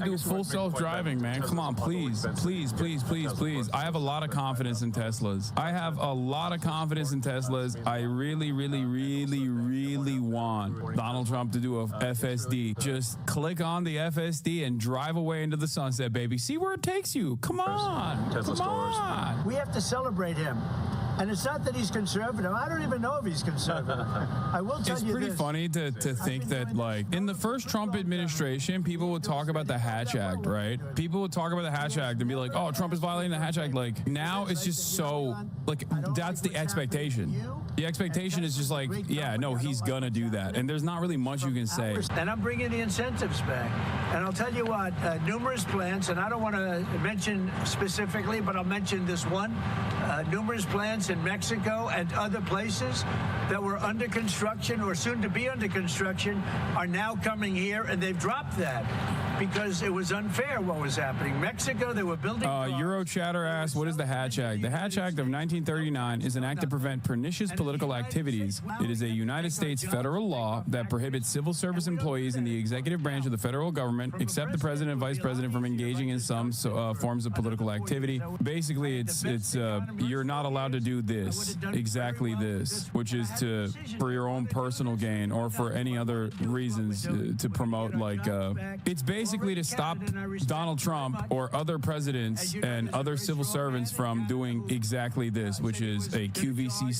can't do full self-driving, man. Come on, please. Please, please, please, please. I have a lot of confidence in Teslas. I have a lot of confidence in Teslas. I really, really, really, really want Donald Trump to do a FSD. Just click on the FSD and drive away into the sunset, baby. See where it takes you. Come on. Come on. We have to celebrate him. And it's not that he's conservative. I don't even know if he's conservative. I will tell you this. It's pretty funny to think that, like, in the first Trump administration, people would talk about the Hatch Act, right? People would talk about the Hatch Act and be like, oh, Trump is violating the Hatch Act. Like, now it's just so, like, that's the expectation. The expectation is just like, yeah, no, he's going to do that. And there's not really much you can say. And I'm bringing the incentives back. And I'll tell you what, numerous plants, and I don't want to mention specifically, but I'll mention this one, numerous plants in Mexico and other places that were under construction or soon to be under construction are now coming here, and they've dropped that because it was unfair what was happening. Mexico, they were building... Eurochatter asks, what is the Hatch Act? The Hatch Act of 1939 is an act to prevent pernicious political activities. It is a United States federal law that prohibits civil service employees in the executive branch of the federal government, except the president and vice president, from engaging in some forms of political activity. Basically, it's you're not allowed to do this, exactly this, which is for your own personal gain or for any other reasons to promote, like, it's basically to stop Donald Trump or other presidents and other civil servants from doing exactly this, which is a QVC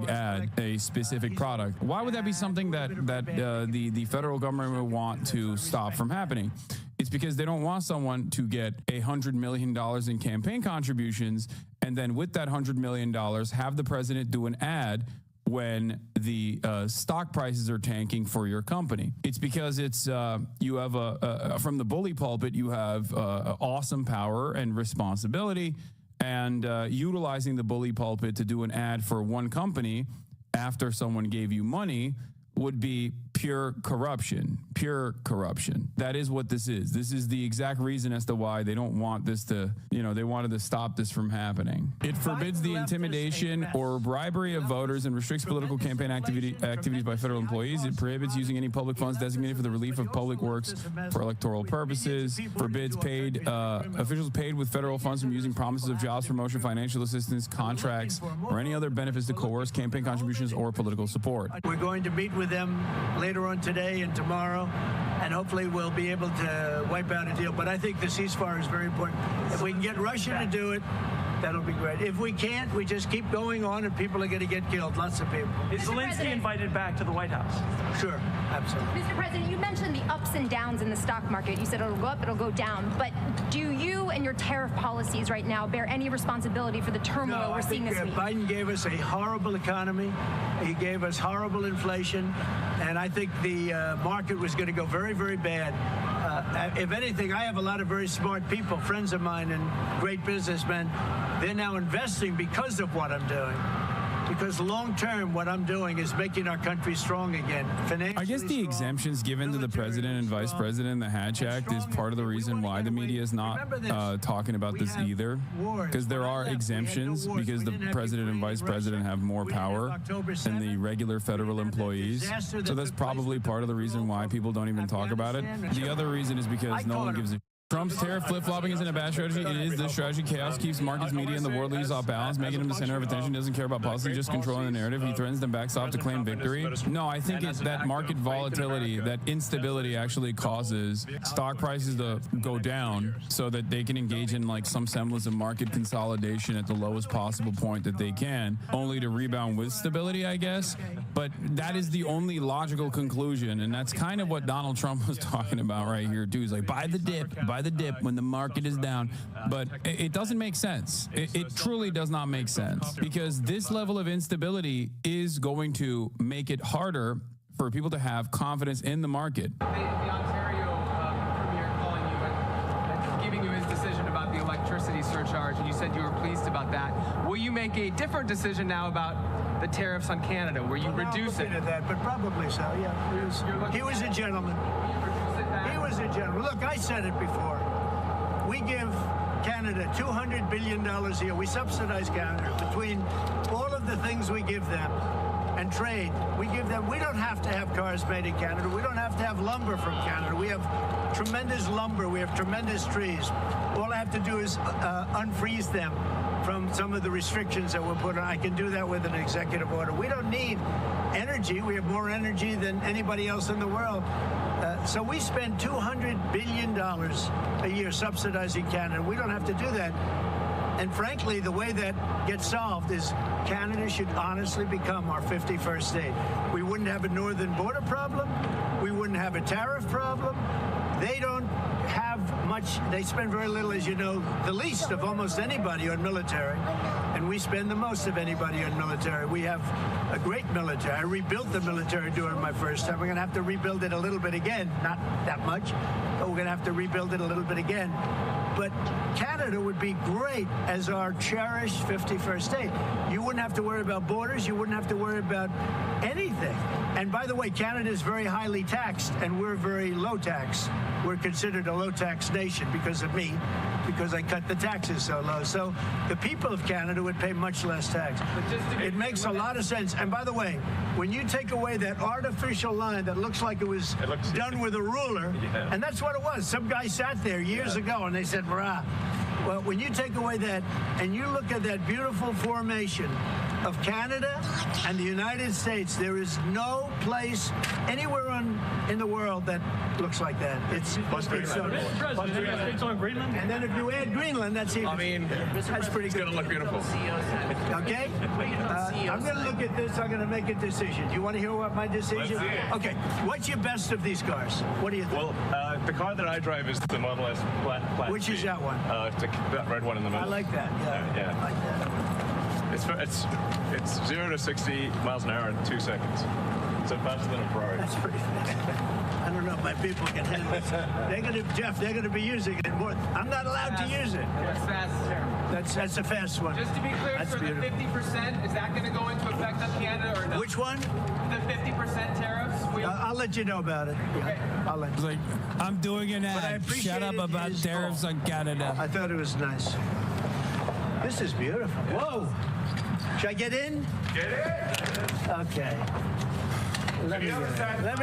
/ ad, a specific product. Why would that be something that the federal government would want to stop from happening? It's because they don't want someone to get $100 million in campaign contributions and then with that $100 million have the president do an ad when the stock prices are tanking for your company. It's because it's you have from the bully pulpit, you have awesome power and responsibility, and utilizing the bully pulpit to do an ad for one company after someone gave you money would be pure corruption. Pure corruption. That is what this is. This is the exact reason as to why they don't want this to, they wanted to stop this from happening. It forbids the intimidation or bribery of voters and restricts political campaign activities by federal employees. It prohibits using any public funds designated for the relief of public works for electoral purposes. Forbids officials paid with federal funds from using promises of jobs, promotion, financial assistance, contracts, or any other benefits to coerce campaign contributions or political support. We're going to meet with them later on today and tomorrow, and hopefully we'll be able to wipe out a deal. But I think the ceasefire is very important. If we can get Russia to do it, that'll be great. If we can't, we just keep going on and people are going to get killed, lots of people. Is Zelensky invited back to the White House? Sure, absolutely. Mr. President, you mentioned the ups and downs in the stock market. You said it'll go up, it'll go down. But do you and your tariff policies right now bear any responsibility for the turmoil we're seeing this week? Biden gave us a horrible economy. He gave us horrible inflation. And I think the market was going to go very, very bad. If anything, I have a lot of very smart people, friends of mine and great businessmen. They're now investing because of what I'm doing. Because long-term, what I'm doing is making our country strong again. I guess the exemptions given to the president and vice president in the Hatch Act is part of the reason why the media is not talking about this either. Because there are exemptions because the president and vice president have more power than the regular federal employees. So that's probably part of the reason why people don't even talk about it. The other reason is because no one gives a Trump's tariff flip-flopping isn't a bad strategy. It is this strategy. Chaos keeps markets, media, and the world leaves off balance, making him the center of attention. He doesn't care about policy, just controlling the narrative. He threatens them backs off to claim victory. No, I think it's that market volatility, that instability actually causes stock prices to go down so that they can engage in like some semblance of market consolidation at the lowest possible point that they can, only to rebound with stability, I guess. But that is the only logical conclusion, and that's kind of what Donald Trump was talking about right here, too. He's like, buy the dip when the market is down. But it doesn't make sense. It truly does not make sense, because this level of instability is going to make it harder for people to have confidence in the market. The Ontario Premier calling you and giving you his decision about the electricity surcharge, and you said you were pleased about that. Will you make a different decision now about the tariffs on Canada, where you reduce it? That, but probably so, yeah. He was a gentleman. He was a gentleman. Look, I said it before. We give Canada $200 billion a year. We subsidize Canada between all of the things we give them and trade. We give them. We don't have to have cars made in Canada. We don't have to have lumber from Canada. We have tremendous lumber. We have tremendous trees. All I have to do is unfreeze them from some of the restrictions that were put on. I can do that with an executive order. We don't need energy. We have more energy than anybody else in the world. So we spend $200 billion a year subsidizing Canada. We don't have to do that. And frankly, the way that gets solved is Canada should honestly become our 51st state. We wouldn't have a northern border problem. We wouldn't have a tariff problem. They don't have much. They spend very little, as you know, the least of almost anybody on military. And we spend the most of anybody on military. We have a great military. I rebuilt the military during my first time. We're going to have to rebuild it a little bit again. Not that much, but we're going to have to rebuild it a little bit again. But Canada would be great as our cherished 51st state. You wouldn't have to worry about borders. You wouldn't have to worry about anything. And by the way, Canada is very highly taxed, and we're very low tax. We're considered a low tax nation because of me, because I cut the taxes so low. So the people of Canada would pay much less tax. It makes a lot of sense. And by the way, when you take away that artificial line that looks like it was done with a ruler, and that's what it was. Some guy sat there years ago and they said, "Brah." Well, when you take away that and you look at that beautiful formation of Canada and the United States, there is no place anywhere in the world that looks like that. It's on Greenland. and then if you add Greenland, that's even. That's pretty good. It's going to look beautiful. Okay? I'm going to look at this. I'm going to make a decision. Do you want to hear what my decision? Okay. What's your best of these cars? What do you think? Well, the car that I drive is the Model S Plaid. Which is that one? That red one in the middle. I like that. Yeah. I like that. It's 0 to 60 miles an hour in 2 seconds. So faster than a Ferrari. That's pretty fast. I don't know if my people can handle it. They're going to be using it more. I'm not allowed to use it. That's fast. That's a fast one. Just to be clear, That's sir, the beautiful. 50%, is that going to go into effect on Canada or no? Which one? The 50% tariffs? I'll let you know about it. Yeah, I'll let you. It's like, I'm doing an I ad. appreciate Shut up about his tariffs call. on Canada. I thought it was nice. This is beautiful. Whoa. Should I get in? Get it! Okay. Let me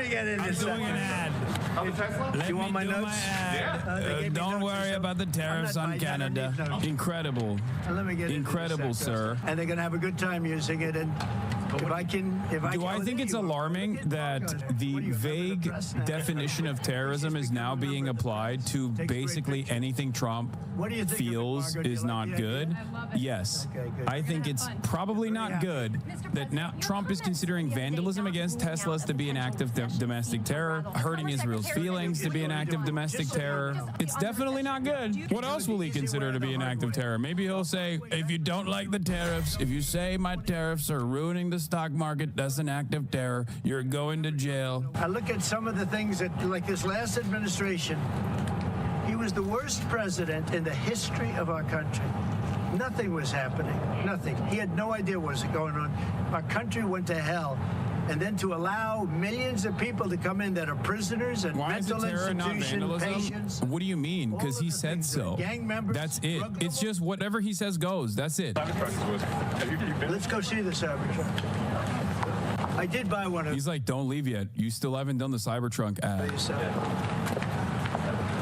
get in I'm this. doing an ad. On the Tesla? Let You want me my do notes? my ad. They gave me Don't notes or worry something. about the tariffs I'm on not buying that. I Canada. don't need notes. Incredible. Let me get into Incredible, this, sir. And they're going to have a good time using it. And if I can, Do I think it's alarming that the vague definition of terrorism is now being applied to basically anything Trump What do you think of it, feels Margaret? Do you is like not the idea? good? Yes. Okay, good. I think it's probably not good that now Trump is considering vandalism against Teslas to be an act of domestic terror, hurting Israel's feelings to be an act of domestic terror. It's definitely not good. What else will he consider to be an act of terror? Maybe he'll say, if you don't like the tariffs, if you say my tariffs are ruining the stock market, that's an act of terror. You're going to jail. I look at some of the things that, like this last administration, he was the worst president in the history of our country. Nothing was happening. Nothing. He had no idea what was going on. Our country went to hell. And then to allow millions of people to come in that are prisoners and Why is it mental terror, not institution vandalism? patients. What do you mean? Because All he of the said things so. that gang members, That's it. drug It's just whatever he says goes. That's it. Have you been? Let's go see the Cybertruck. I did buy one of He's like, don't leave yet. You still haven't done the Cybertruck ad. these.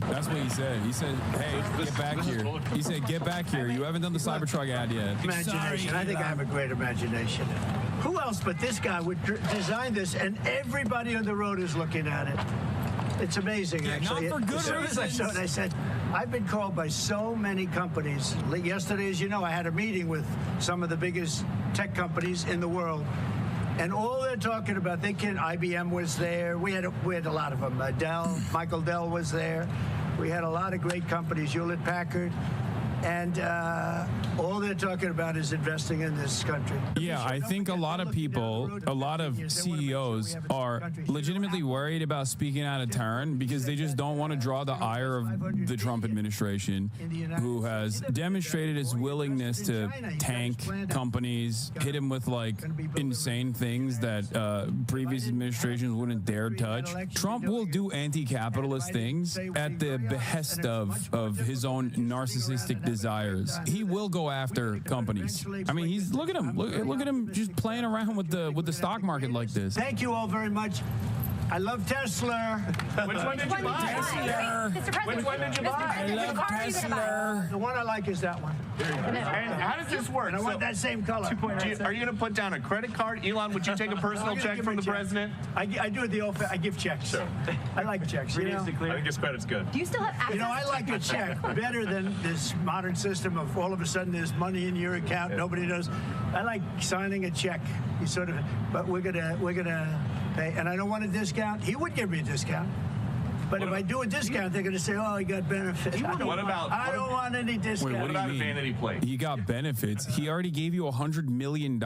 That's what he said. He said, hey, get back here. He said, get back here. You haven't done the Cybertruck ad yet. Imagination. I think I have a great imagination. Who else but this guy would design this, and everybody on the road is looking at it. It's amazing, Yeah, not actually. for good As soon as I saw it, I said, I've been called by so many companies. Yesterday, as you know, I had a meeting with some of the biggest tech companies in the world. And all they're talking about, IBM was there. We had a lot of them. Michael Dell was there. We had a lot of great companies, Hewlett Packard. And all they're talking about is investing in this country. Yeah, I think a lot of people, a lot of CEOs are legitimately worried about speaking out of turn because they just don't want to draw the ire of the Trump administration, who has demonstrated its willingness to tank companies, hit them with like insane things that previous administrations wouldn't dare touch. Trump will do anti-capitalist things at the behest of his own narcissistic desires. He will go after companies. I mean, look at him. Look at him just playing around with the stock market like this. Thank you all very much. I love Tesla. Which one did you buy? Mr. President, Which one did you buy? I love Tesla. The one I like is that one. And how does this work? And I want that same color. Are you going to put down a credit card? Elon, would you take a personal check from the president? I do it the old. I give checks. Sure. I like checks. You know? I think his credit's good. Do you still have access? You know, I like a check better than this modern system of all of a sudden there's money in your account, nobody knows. I like signing a check. You sort of, but we're gonna pay, and I don't want a discount. He would give me a discount. But if I do a discount, they're going to say, "Oh, I got benefits." I don't want any discount. Wait, what about a vanity plate? He got benefits. He already gave you $100 million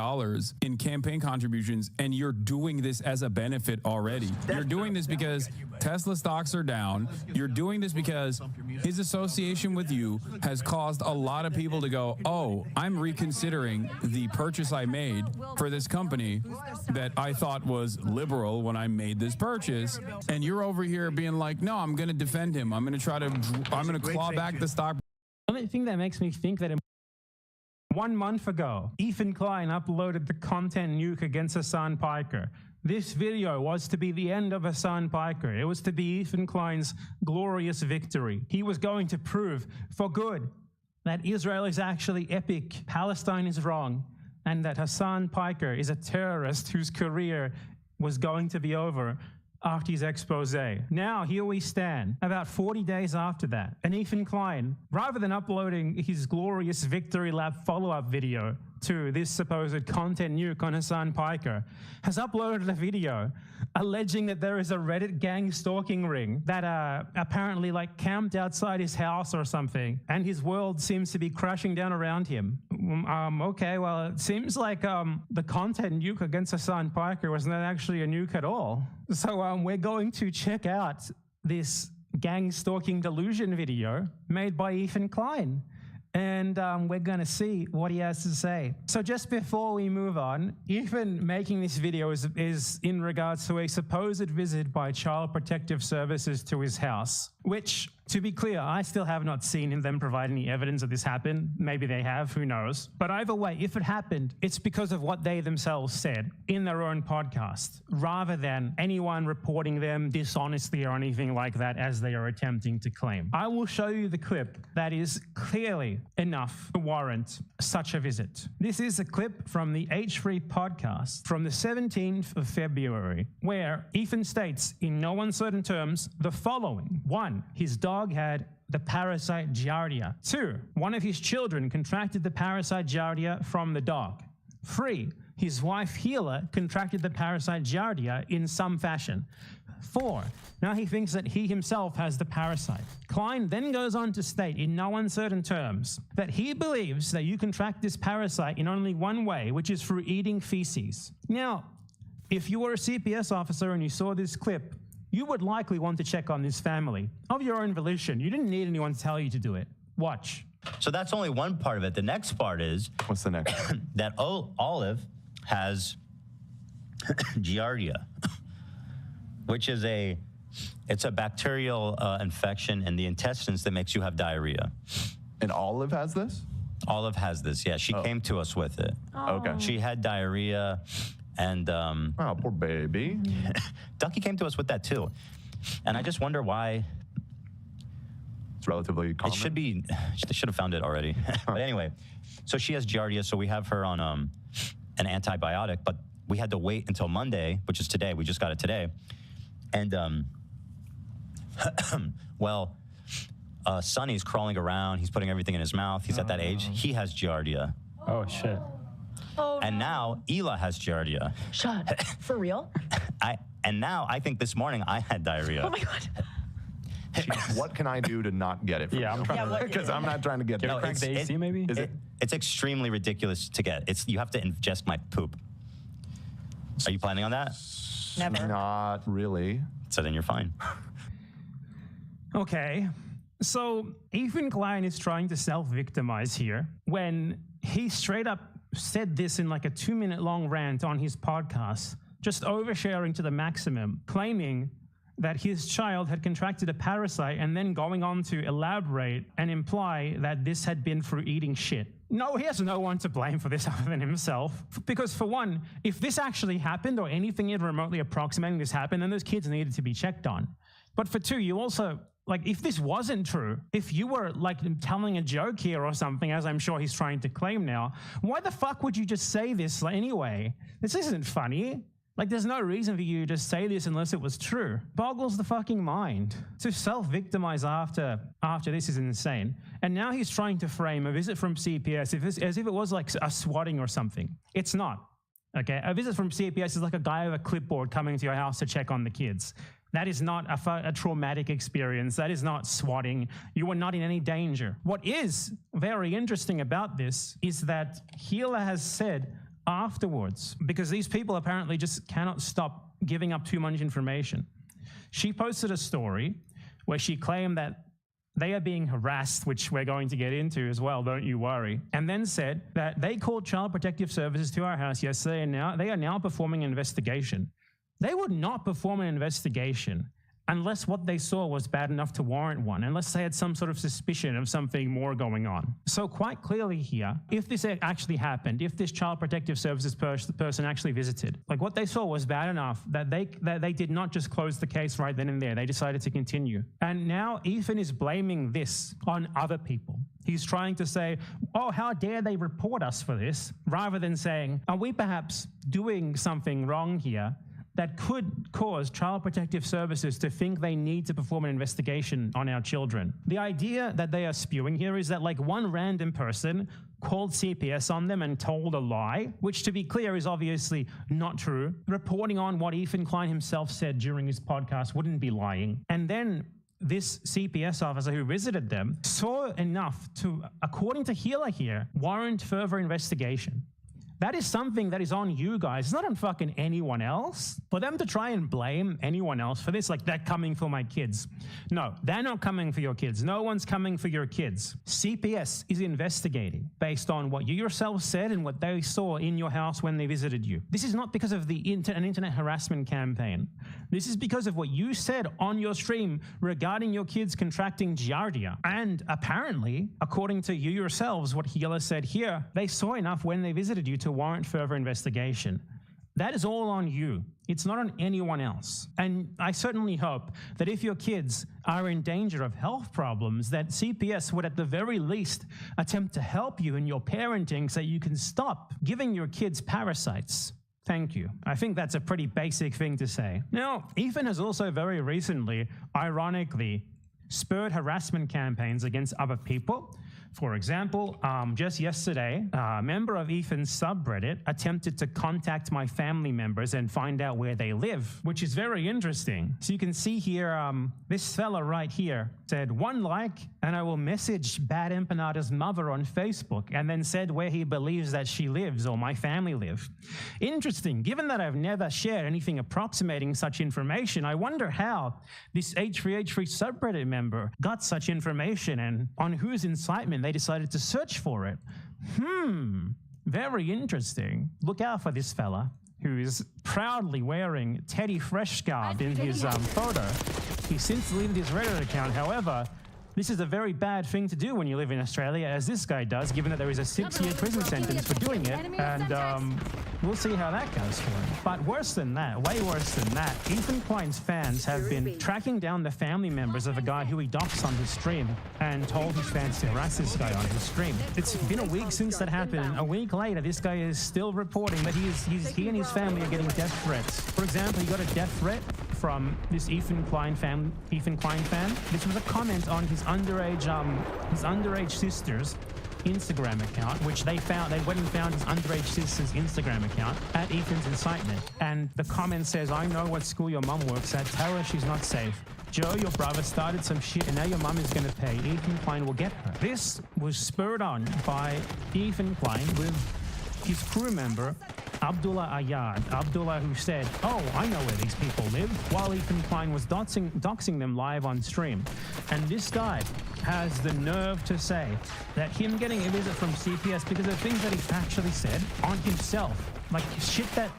in campaign contributions, and you're doing this as a benefit already. You're doing this because Tesla stocks are down. You're doing this because his association with you has caused a lot of people to go, "Oh, I'm reconsidering the purchase I made for this company that I thought was liberal when I made this purchase." And you're over here being like, "No, I'm going to defend him. I'm going to claw back the stock." The only thing that makes me think that 1 month ago, Ethan Klein uploaded the content nuke against Hassan Piker. This video was to be the end of Hassan Piker. It was to be Ethan Klein's glorious victory. He was going to prove for good that Israel is actually epic, Palestine is wrong, and that Hassan Piker is a terrorist whose career was going to be over after his expose. Now, here we stand, about 40 days after that, and Ethan Klein, rather than uploading his glorious Victory Lap follow-up video to this supposed content nuke on Hassan Piker, has uploaded a video alleging that there is a Reddit gang stalking ring that apparently camped outside his house or something, and his world seems to be crashing down around him. Okay, well, it seems like the content nuke against Hassan Piker was not actually a nuke at all. So we're going to check out this gang stalking delusion video made by Ethan Klein. And we're going to see what he has to say. So just before we move on, Ethan making this video is in regards to a supposed visit by Child Protective Services to his house, which, to be clear, I still have not seen them provide any evidence that this happened. Maybe they have, who knows. But either way, if it happened, it's because of what they themselves said in their own podcast, rather than anyone reporting them dishonestly or anything like that as they are attempting to claim. I will show you the clip that is clearly enough to warrant such a visit. This is a clip from the H3 podcast from the 17th of February, where Ethan states in no uncertain terms the following. 1, his dog had the parasite Giardia. 2, one of his children contracted the parasite Giardia from the dog. 3, his wife Hila contracted the parasite Giardia in some fashion. 4, now he thinks that he himself has the parasite. Klein then goes on to state in no uncertain terms that he believes that you contract this parasite in only one way, which is through eating feces. Now, if you were a CPS officer and you saw this clip, you would likely want to check on this family of your own volition. You didn't need anyone to tell you to do it. Watch. So that's only one part of it. The next part is... What's the next? That Olive has Giardia, which is it's a bacterial infection in the intestines that makes you have diarrhea. And Olive has this? Olive has this, yeah. She came to us with it. Oh. Okay. She had diarrhea, and... oh, poor baby. Ducky came to us with that, too. And I just wonder why... It's relatively common. It should be... They should have found it already. But anyway, so she has Giardia, so we have her on an antibiotic, but we had to wait until Monday, which is today. We just got it today. And, well, Sonny's crawling around. He's putting everything in his mouth. He's at that age. He has Giardia. Oh, shit. Oh, and no. now Ela has Giardia. Shut. For real? And now I think this morning I had diarrhea. Oh, my God. What can I do to not get it from you? Because I'm not trying to get No, crank the AC, maybe? It's extremely ridiculous to get. You have to ingest my poop. Are you planning on that? Never. Not really. So then you're fine. Okay, so Ethan Klein is trying to self-victimize here when he straight up said this in like a 2-minute long rant on his podcast, just oversharing to the maximum, claiming that his child had contracted a parasite and then going on to elaborate and imply that this had been through eating shit. No, he has no one to blame for this other than himself. Because for one, if this actually happened or anything even remotely approximating this happened, then those kids needed to be checked on. But for two, you also, like, if this wasn't true, if you were like telling a joke here or something, as I'm sure he's trying to claim now, why the fuck would you just say this anyway? This isn't funny. Like, there's no reason for you to just say this unless it was true. Boggles the fucking mind. To self-victimize after this is insane. And now he's trying to frame a visit from CPS as if it was like a swatting or something. It's not, okay? A visit from CPS is like a guy with a clipboard coming to your house to check on the kids. That is not a traumatic experience. That is not swatting. You are not in any danger. What is very interesting about this is that Gila has said afterwards, because these people apparently just cannot stop giving up too much information. She posted a story where she claimed that they are being harassed, which we're going to get into as well, don't you worry, and then said that they called Child Protective Services to our house yesterday and they are now performing an investigation. They would not perform an investigation unless what they saw was bad enough to warrant one, unless they had some sort of suspicion of something more going on. So quite clearly here, if this actually happened, if this Child Protective Services person actually visited, like what they saw was bad enough that they did not just close the case right then and there. They decided to continue. And now Ethan is blaming this on other people. He's trying to say, oh, how dare they report us for this, rather than saying, are we perhaps doing something wrong here that could cause Child Protective Services to think they need to perform an investigation on our children. The idea that they are spewing here is that like one random person called CPS on them and told a lie, which to be clear is obviously not true. Reporting on what Ethan Klein himself said during his podcast wouldn't be lying. And then this CPS officer who visited them saw enough to, according to Gila here, warrant further investigation. That is something that is on you guys. It's not on fucking anyone else. For them to try and blame anyone else for this, like they're coming for my kids. No, they're not coming for your kids. No one's coming for your kids. CPS is investigating based on what you yourself said and what they saw in your house when they visited you. This is not because of an internet harassment campaign. This is because of what you said on your stream regarding your kids contracting Giardia. And apparently, according to you yourselves, what Gila said here, they saw enough when they visited you to warrant further investigation. That is all on you. It's not on anyone else. And I certainly hope that if your kids are in danger of health problems, that CPS would at the very least attempt to help you in your parenting so you can stop giving your kids parasites. Thank you. I think that's a pretty basic thing to say. Now, Ethan has also very recently, ironically, spurred harassment campaigns against other people. For example, just yesterday, a member of Ethan's subreddit attempted to contact my family members and find out where they live, which is very interesting. So you can see here, this fella right here said, 1 like, and I will message Bad Empanada's mother on Facebook, and then said where he believes that she lives or my family live. Interesting. Given that I've never shared anything approximating such information, I wonder how this H3H3 subreddit member got such information and on whose incitement they decided to search for it. Very interesting. Look out for this fella who is proudly wearing Teddy Fresh scarf in his photo. He's since deleted his Reddit account. However, this is a very bad thing to do when you live in Australia, as this guy does, given that there is a 6-year prison sentence for doing it, and we'll see how that goes for him. But worse than that, way worse than that, Ethan Klein's fans have been tracking down the family members of a guy who he doxed on his stream and told his fans to harass this guy on his stream. It's been a week since that happened, and a week later, this guy is still reporting that he and his family are getting death threats. For example, he got a death threat from this Ethan Klein fan. This was a comment on his underage sister's Instagram account, which they went and found his underage sister's Instagram account at Ethan's incitement. And the comment says, I know what school your mum works at. Tell her she's not safe. Joe, your brother started some shit and now your mum is going to pay. Ethan Klein will get her. This was spurred on by Ethan Klein with his crew member, Abdullah Ayad. Abdullah, who said, oh, I know where these people live, while Ethan Klein was doxing them live on stream. And this guy has the nerve to say that him getting a visit from CPS because of things that he factually said on himself, like shit that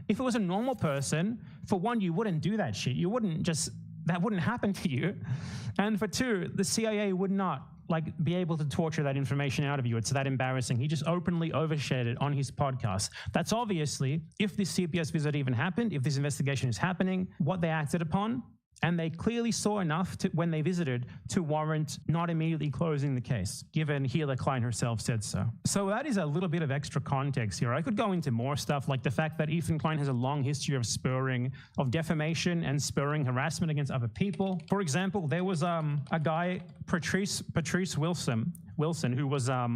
if it was a normal person, for one, you wouldn't do that shit. You wouldn't just that wouldn't happen to you. And for two, the CIA would not be able to torture that information out of you. It's that embarrassing. He just openly overshared it on his podcast. That's obviously, if this CPS visit even happened, if this investigation is happening, what they acted upon. And they clearly saw enough when they visited to warrant not immediately closing the case, given Gila Klein herself said so. So that is a little bit of extra context here. I could go into more stuff, like the fact that Ethan Klein has a long history of defamation and spurring harassment against other people. For example, there was a guy, Patrice Wilson, who was a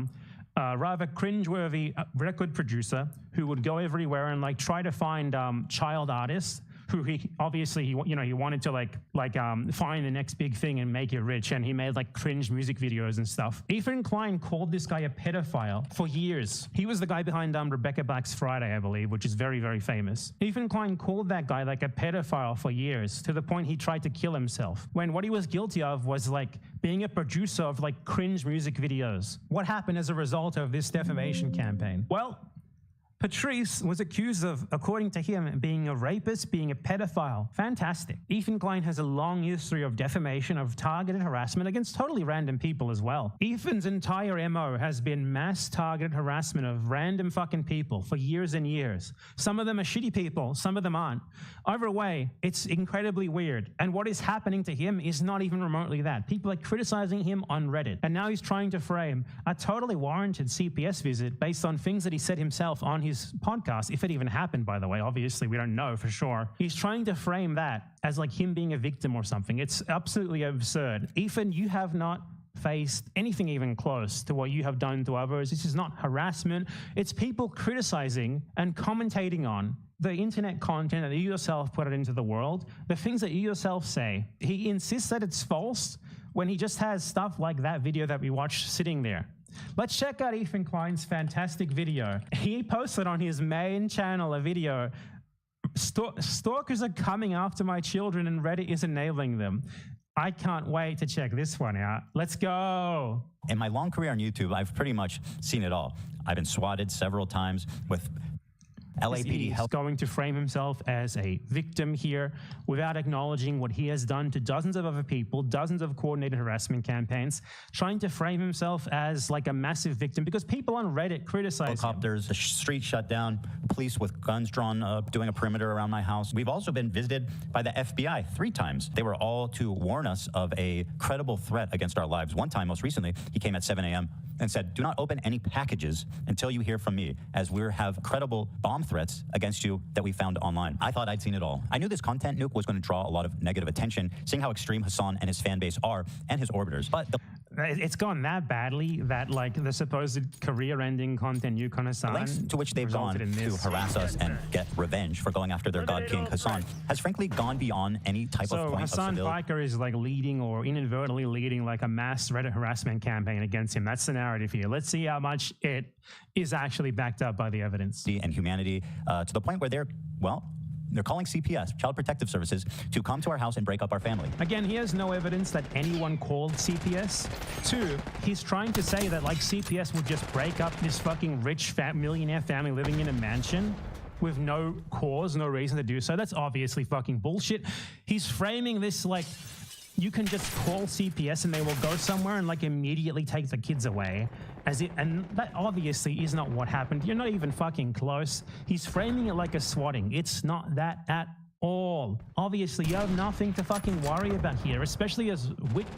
rather cringeworthy record producer who would go everywhere and try to find child artists who he wanted to find the next big thing and make it rich, and he made cringe music videos and stuff. Ethan Klein called this guy a pedophile for years. He was the guy behind Rebecca Black's Friday, I believe, which is very, very famous. Ethan Klein called that guy a pedophile for years, to the point he tried to kill himself, when what he was guilty of was being a producer of cringe music videos. What happened as a result of this defamation campaign? Well, Patrice was accused of, according to him, being a rapist, being a pedophile. Fantastic. Ethan Klein has a long history of defamation, of targeted harassment against totally random people as well. Ethan's entire MO has been mass targeted harassment of random fucking people for years and years. Some of them are shitty people, some of them aren't. Either way, it's incredibly weird. And what is happening to him is not even remotely that. People are criticizing him on Reddit. And now he's trying to frame a totally warranted CPS visit based on things that he said himself on his podcast, if it even happened, by the way. Obviously, we don't know for sure. He's trying to frame that as him being a victim or something. It's absolutely absurd. Ethan, you have not faced anything even close to what you have done to others. This is not harassment. It's people criticizing and commentating on the internet content that you yourself put it into the world, the things that you yourself say. He insists that it's false when he just has stuff like that video that we watched sitting there. Let's check out Ethan Klein's fantastic video. He posted on his main channel a video. Stalkers are coming after my children and Reddit is enabling them. I can't wait to check this one out. Let's go. In my long career on YouTube, I've pretty much seen it all. I've been swatted several times with LAPD help. Going to frame himself as a victim here without acknowledging what he has done to dozens of other people, dozens of coordinated harassment campaigns, trying to frame himself as a massive victim because people on Reddit criticize helicopters, the street shut down, police with guns drawn doing a perimeter around my house. We've also been visited by the FBI 3 times. They were all to warn us of a credible threat against our lives. One time, most recently, he came at 7 a.m. and said, "Do not open any packages until you hear from me, as we have credible bomb threats against you that we found online." I thought I'd seen it all. I knew this content nuke was going to draw a lot of negative attention, seeing how extreme Hassan and his fan base are, and his orbiters. But it's gone that badly that the supposed career-ending content nuke on Hassan, the lengths to which they've gone to harass us and get revenge for going after their god king Hassan has frankly gone beyond any type of point Hassan of civility. Piker is leading or inadvertently leading a mass Reddit harassment campaign against him. That's the narrative here. Let's see how much it is actually backed up by the evidence. And humanity to the point where they're calling CPS, Child Protective Services, to come to our house and break up our family. Again, he has no evidence that anyone called CPS. 2, he's trying to say that CPS would just break up this fucking rich millionaire family living in a mansion with no cause, no reason to do so. That's obviously fucking bullshit. He's framing this you can just call CPS and they will go somewhere and immediately take the kids away. And that obviously is not what happened. You're not even fucking close. He's framing it like a swatting. It's not that at all. Obviously, you have nothing to fucking worry about here, especially as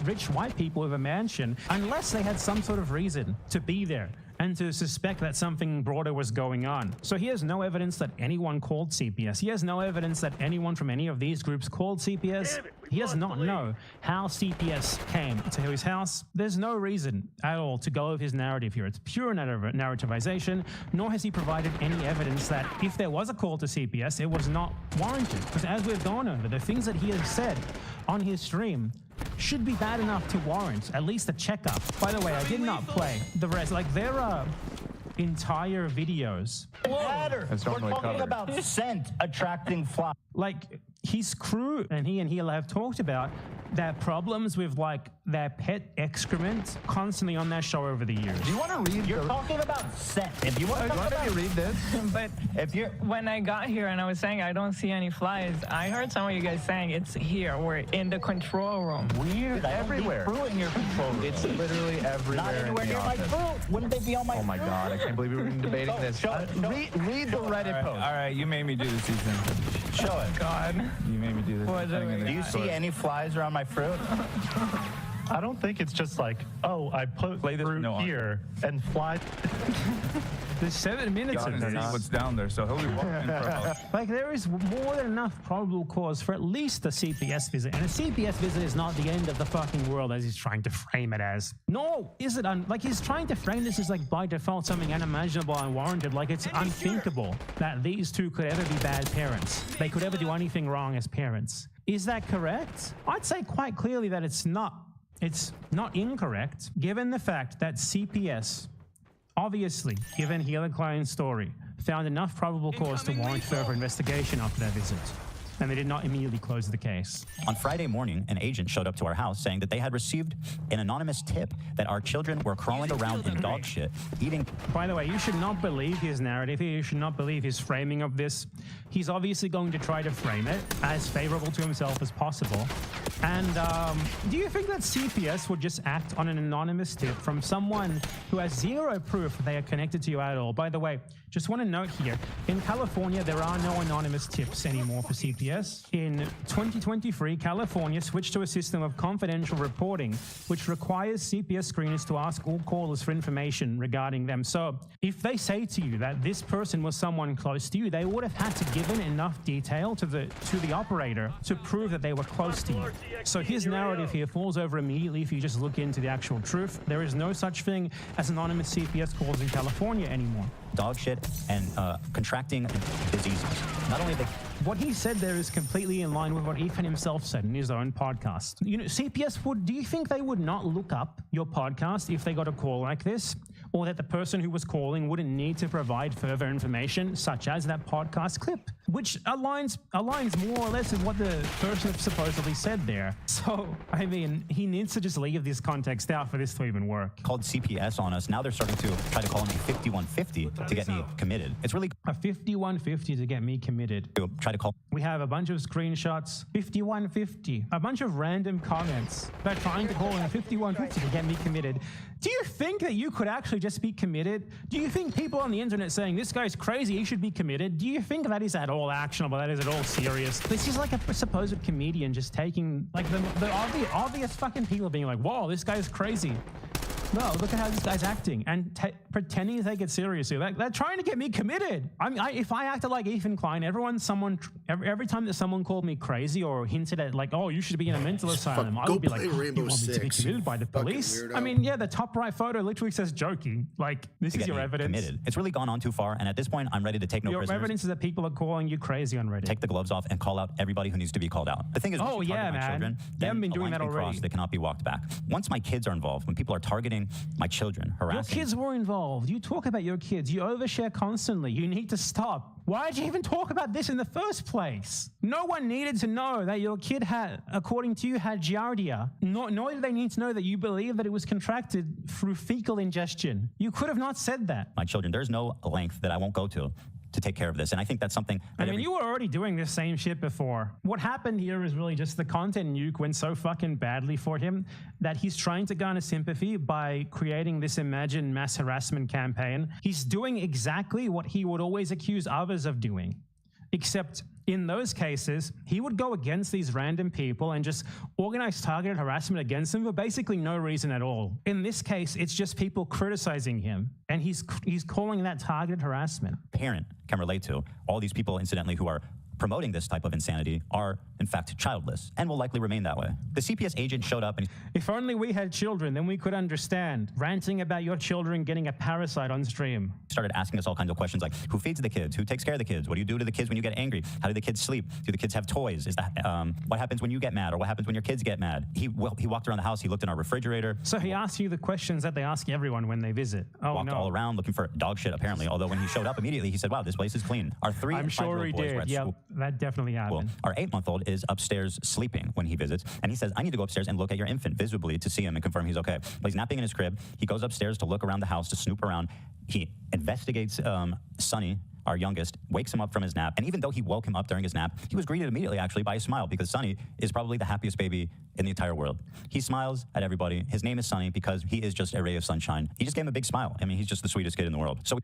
rich white people with a mansion, unless they had some sort of reason to be there and to suspect that something broader was going on. So he has no evidence that anyone called CPS. He has no evidence that anyone from any of these groups called CPS. He does not know how CPS came to his house. There's no reason at all to go with his narrative here. It's pure narrativization, nor has he provided any evidence that if there was a call to CPS, it was not warranted. Because as we've gone over, the things that he has said on his stream should be bad enough to warrant at least a checkup. By the way, I did not play the rest. There are entire videos. We're talking about scent attracting flies. His crew and he have talked about their problems with like their pet excrement constantly on their show over the years. Do you want to read? You're talking about scent. If you want to talk about read this, But when I got here and I was saying I don't see any flies, I heard some of you guys saying it's here. We're in the control room. weird, everywhere. Fruit in your control room. it's literally everywhere. Not anywhere in the near my office. fruit. Wouldn't they be on my Oh my fruit? God! I can't believe we've been debating this. Read the Reddit post. All right, you made me do this, Ethan. Show it. God. You made me do this. What do Do you see any flies around my fruit? I don't think it's just like, oh, I put fruit here and fly. There's 7 minutes of this. What's down there, so he'll be walking in for about Like, there is more than enough probable cause for at least a CPS visit. And a CPS visit is not the end of the fucking world as he's trying to frame it as. No, is it? Like, he's trying to frame this as, like, by default something unimaginable and unwarranted. Like, it's unthinkable that these two could ever be bad parents. They could ever do anything wrong as parents. Is that correct? I'd say quite clearly that it's not. It's not incorrect, given the fact that CPS, obviously, given Healer Klein's story, found enough probable cause to warrant further investigation after their visit. And they did not immediately close the case. On Friday morning, an agent showed up to our house saying that they had received an anonymous tip that our children were crawling around in dog shit, eating. By the way, you should not believe his narrative here. You should not believe his framing of this. He's obviously going to try to frame it as favorable to himself as possible. And do you think that CPS would just act on an anonymous tip from someone who has zero proof that they are connected to you at all? By the way, just want to note here, in California, there are no anonymous tips anymore for CPS. In 2023, California switched to a system of confidential reporting, which requires CPS screeners to ask all callers for information regarding them. So if they say to you that this person was someone close to you, they would have had to give in enough detail to the operator to prove that they were close to you. So his narrative here falls over immediately if you just look into the actual truth. There is no such thing as anonymous CPS calls in California anymore. Dog shit and contracting diseases. Not only what he said there is completely in line with what Ethan himself said in his own podcast. You know, CPS do you think they would not look up your podcast if they got a call like this? Or that the person who was calling wouldn't need to provide further information, such as that podcast clip, which aligns more or less with what the person supposedly said there. So, I mean, he needs to just leave this context out for this to even work. Called CPS on us. Now they're starting to try to call me 5150 to get me committed. It's really a 5150 to get me committed. Try to call. We have a bunch of screenshots, 5150, a bunch of random comments. They're trying to call in 5150 to get me committed. Do you think that you could actually just be committed? Do you think people on the internet saying this guy's crazy, he should be committed? Do you think that is at all actionable? That is at all serious? This is like a supposed comedian just taking like the obvious fucking people being like, whoa, this guy's crazy. No, look at how this guy's acting and pretending to take it seriously. They're trying to get me committed. If I acted like Ethan Klein, every time that someone called me crazy or hinted at like, oh, you should be in a mental asylum, I would be like, oh, you want me to be committed by the police? I mean, yeah, the top right photo literally says joking. Like, this is your evidence. Committed. It's really gone on too far, and at this point, I'm ready to take no prisoners. Your evidence is that people are calling you crazy on Reddit. Take the gloves off and call out everybody who needs to be called out. The thing is, oh yeah, man, children, you haven't been doing that already. Crossed, they cannot be walked back. Once my kids are involved, when people are targeting my children, harassing. Your kids were involved. You talk about your kids. You overshare constantly. You need to stop. Why did you even talk about this in the first place? No one needed to know that your kid had, according to you, had giardia. Nor did they need to know that you believe that it was contracted through fecal ingestion. You could have not said that. My children, there's no length that I won't go to take care of this. And I think that's something that you were already doing this same shit before. What happened here is really just the content nuke went so fucking badly for him that he's trying to garner sympathy by creating this imagined mass harassment campaign. He's doing exactly what he would always accuse others of doing. Except in those cases, he would go against these random people and just organize targeted harassment against them for basically no reason at all. In this case, it's just people criticizing him, and he's calling that targeted harassment. Parent can relate to. All these people, incidentally, who are promoting this type of insanity are, in fact, childless and will likely remain that way. The CPS agent showed up and... If only we had children, then we could understand. Ranting about your children getting a parasite on stream. Started asking us all kinds of questions like, who feeds the kids? Who takes care of the kids? What do you do to the kids when you get angry? How do the kids sleep? Do the kids have toys? Is that what happens when you get mad, or what happens when your kids get mad? He walked around the house. He looked in our refrigerator. So he asked you the questions that they ask everyone when they visit. Oh, walked all around looking for dog shit, apparently. Although when he showed up immediately, he said, wow, this place is clean. Our 3 and 5-year-old boys were at school. that definitely happened. Our 8-month-old is upstairs sleeping when he visits, and he says, I need to go upstairs and look at your infant visibly to see him and confirm he's okay. But he's napping in his crib. He goes upstairs to look around the house, to snoop around. He investigates Sonny, our youngest, wakes him up from his nap, and even though he woke him up during his nap, he was greeted immediately, actually, by a smile, because Sonny is probably the happiest baby in the entire world. He smiles at everybody. His name is Sonny because he is just a ray of sunshine. He just gave him a big smile. I mean, he's just the sweetest kid in the world. So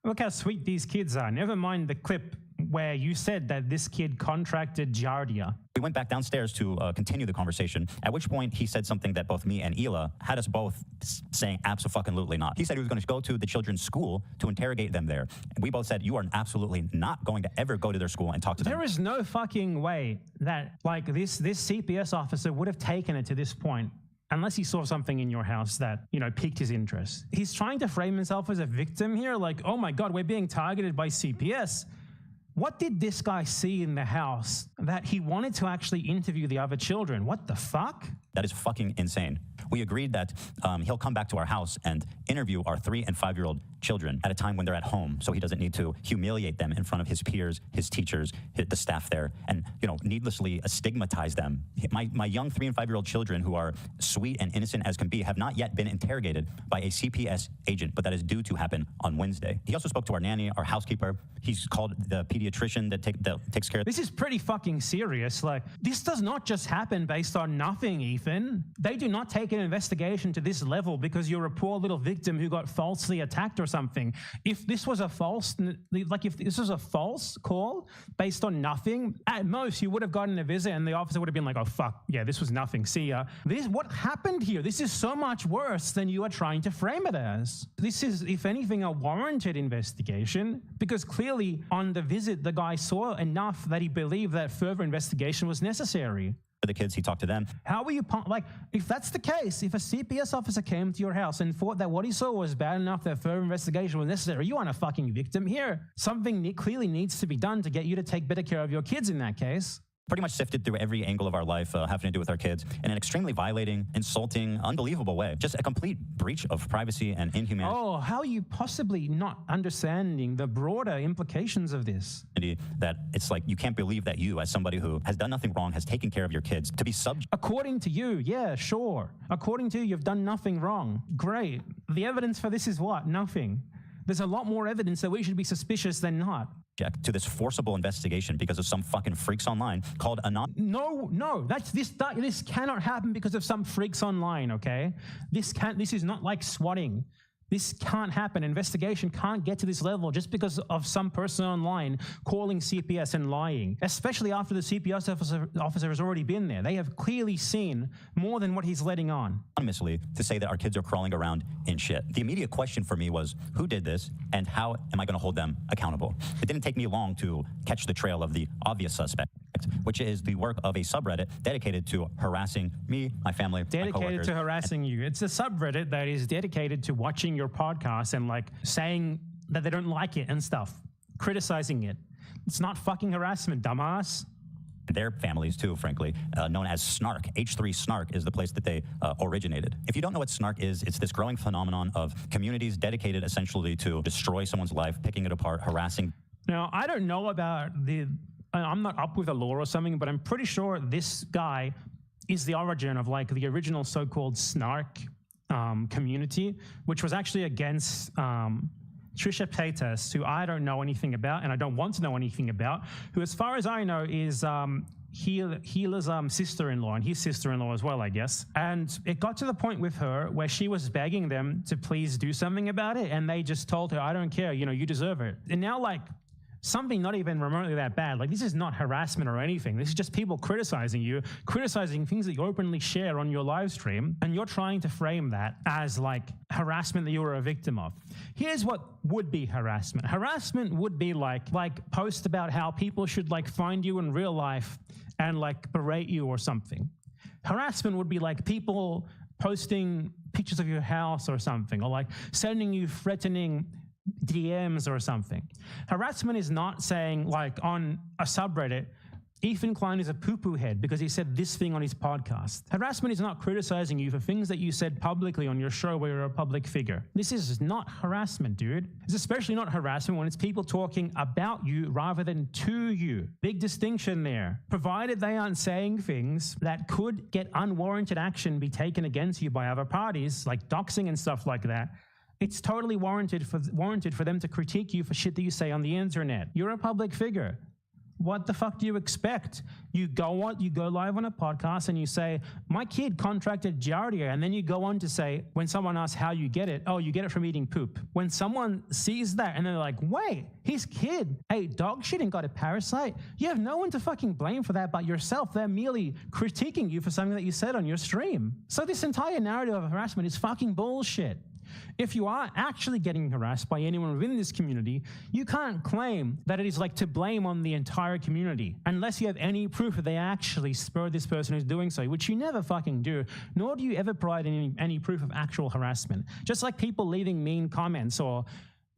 look how sweet these kids are. Never mind the clip where you said that this kid contracted Giardia. we went back downstairs to continue the conversation, at which point he said something that both me and Hila had us both saying abso-fucking-lutely not. He said he was going to go to the children's school to interrogate them there. And we both said, you are absolutely not going to ever go to their school and talk to them. There is no fucking way that, like, this CPS officer would have taken it to this point unless he saw something in your house that, you know, piqued his interest. He's trying to frame himself as a victim here, like, oh my God, we're being targeted by CPS. What did this guy see in the house that he wanted to actually interview the other children? What the fuck? That is fucking insane. We agreed that he'll come back to our house and interview our 3- and 5-year-old children at a time when they're at home, so he doesn't need to humiliate them in front of his peers, his teachers, the staff there, and, you know, needlessly stigmatize them. My young 3- and 5-year-old children, who are sweet and innocent as can be, have not yet been interrogated by a CPS agent, but that is due to happen on Wednesday. He also spoke to our nanny, our housekeeper. He's called the pediatrician that takes care of... This is pretty fucking serious. Like, this does not just happen based on nothing, Ethan. They do not take an investigation to this level because you're a poor little victim who got falsely attacked or something. If this was a false, like if this was a false call based on nothing, at most you would have gotten a visit and the officer would have been like, oh fuck, yeah, this was nothing, see ya. What happened here? This is so much worse than you are trying to frame it as. This is, if anything, a warranted investigation, because clearly on the visit the guy saw enough that he believed that further investigation was necessary. The kids, he talked to them. How were you, like, if that's the case, if a CPS officer came to your house and thought that what he saw was bad enough that further investigation was necessary, you aren't a fucking victim here. Something clearly needs to be done to get you to take better care of your kids in that case. Pretty much sifted through every angle of our life having to do with our kids in an extremely violating, insulting, unbelievable way. Just a complete breach of privacy and inhumanity. Oh, how are you possibly not understanding the broader implications of this? That it's like you can't believe that you, as somebody who has done nothing wrong, has taken care of your kids, to be subject. According to you, yeah, sure. According to you, you've done nothing wrong. Great. The evidence for this is what? Nothing. There's a lot more evidence that we should be suspicious than not. To this forcible investigation because of some fucking freaks online called No, this cannot happen because of some freaks online, okay? This is not like swatting. This can't happen. Investigation can't get to this level just because of some person online calling CPS and lying, especially after the CPS officer has already been there. They have clearly seen more than what he's letting on. Anonymously to say that our kids are crawling around in shit. The immediate question for me was, who did this and how am I going to hold them accountable? It didn't take me long to catch the trail of the obvious suspect, which is the work of a subreddit dedicated to harassing me, my family, dedicated to harassing you. It's a subreddit that is dedicated to watching your podcast and, like, saying that they don't like it and stuff, criticizing it. It's not fucking harassment, dumbass. Their families too, frankly, known as Snark. H3 Snark is the place that they originated. If you don't know what Snark is, it's this growing phenomenon of communities dedicated essentially to destroy someone's life, picking it apart, harassing. Now, I don't know about I'm not up with the law or something, but I'm pretty sure this guy is the origin of, like, the original so-called Snark community, which was actually against Trisha Paytas, who I don't know anything about and I don't want to know anything about, who, as far as I know, is Hila's sister-in-law and his sister-in-law as well, I guess. And it got to the point with her where she was begging them to please do something about it, and they just told her, I don't care, you know, you deserve it. And now, like, something not even remotely that bad. Like, this is not harassment or anything. This is just people criticizing you, criticizing things that you openly share on your live stream, and you're trying to frame that as, like, harassment that you were a victim of. Here's what would be harassment. Harassment would be like post about how people should, like, find you in real life and, like, berate you or something. Harassment would be like people posting pictures of your house or something, or, like, sending you threatening DMs or something. Harassment is not saying, like, on a subreddit, Ethan Klein is a poo-poo head because he said this thing on his podcast. Harassment is not criticizing you for things that you said publicly on your show where you're a public figure. This is not harassment, dude. It's especially not harassment when it's people talking about you rather than to you. Big distinction there. Provided they aren't saying things that could get unwarranted action be taken against you by other parties, like doxing and stuff like that, it's totally warranted for them to critique you for shit that you say on the internet. You're a public figure. What the fuck do you expect? You go live on a podcast and you say, my kid contracted Giardia, and then you go on to say, when someone asks how you get it, oh, you get it from eating poop. When someone sees that and they're like, wait, his kid ate dog shit and got a parasite, you have no one to fucking blame for that but yourself. They're merely critiquing you for something that you said on your stream. So this entire narrative of harassment is fucking bullshit. If you are actually getting harassed by anyone within this community, you can't claim that it is like to blame on the entire community unless you have any proof that they actually spurred this person who's doing so, which you never fucking do, nor do you ever provide any proof of actual harassment. Just like people leaving mean comments or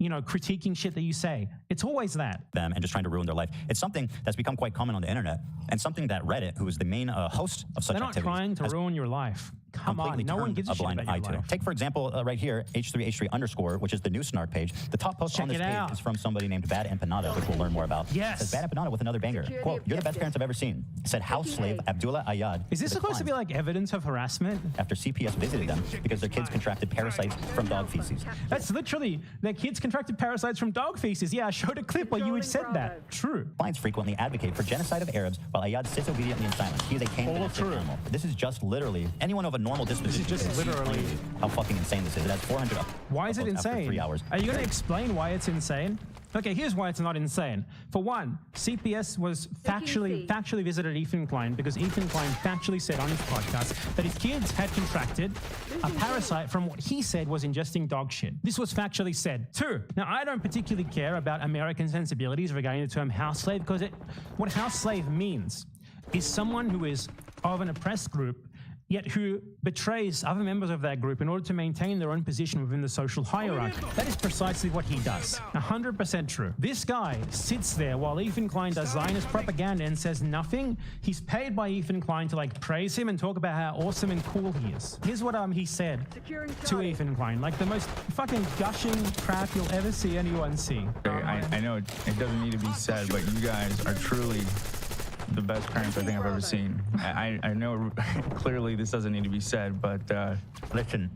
critiquing shit that you say. It's always that. Them and just trying to ruin their life. It's something that's become quite common on the internet, and something that Reddit, who is the main host of such activities, they're not trying to ruin your life. Come on, no one gives a shit about your life. Take, for example, right here, H3H3_, which is the new snark page. The top post on this page is from somebody named Bad Empanada, which we'll learn more about. Yes. It says Bad Empanada with another banger. Quote, you're the best parents I've ever seen. It said house slave Abdullah Ayad. Is this supposed to be like evidence of harassment? After CPS visited them because their kids contracted parasites from dog feces. That's literally, their kids contracted parasites from dog feces. Yeah, I showed a clip where you had said that. True. Clients frequently advocate for genocide of Arabs while Ayad sits obediently in silence. He is a cane animal. This is just literally anyone of a normal disposition. This is just literally how fucking insane this is. It has 400 Why is it insane? 3 hours. Are you going to explain why it's insane? Okay, here's why it's not insane. For one, CPS was factually visited Ethan Klein because Ethan Klein factually said on his podcast that his kids had contracted a parasite from what he said was ingesting dog shit. This was factually said. 2, now I don't particularly care about American sensibilities regarding the term house slave because what house slave means is someone who is of an oppressed group yet who betrays other members of that group in order to maintain their own position within the social hierarchy. That is precisely what he does. 100% true. This guy sits there while Ethan Klein does Zionist propaganda and says nothing. He's paid by Ethan Klein to praise him and talk about how awesome and cool he is. Here's what he said to Ethan Klein, like the most fucking gushing crap you'll ever see anyone see. I know it doesn't need to be said, but you guys are truly the best parents I think I've ever seen. I know clearly this doesn't need to be said, but listen,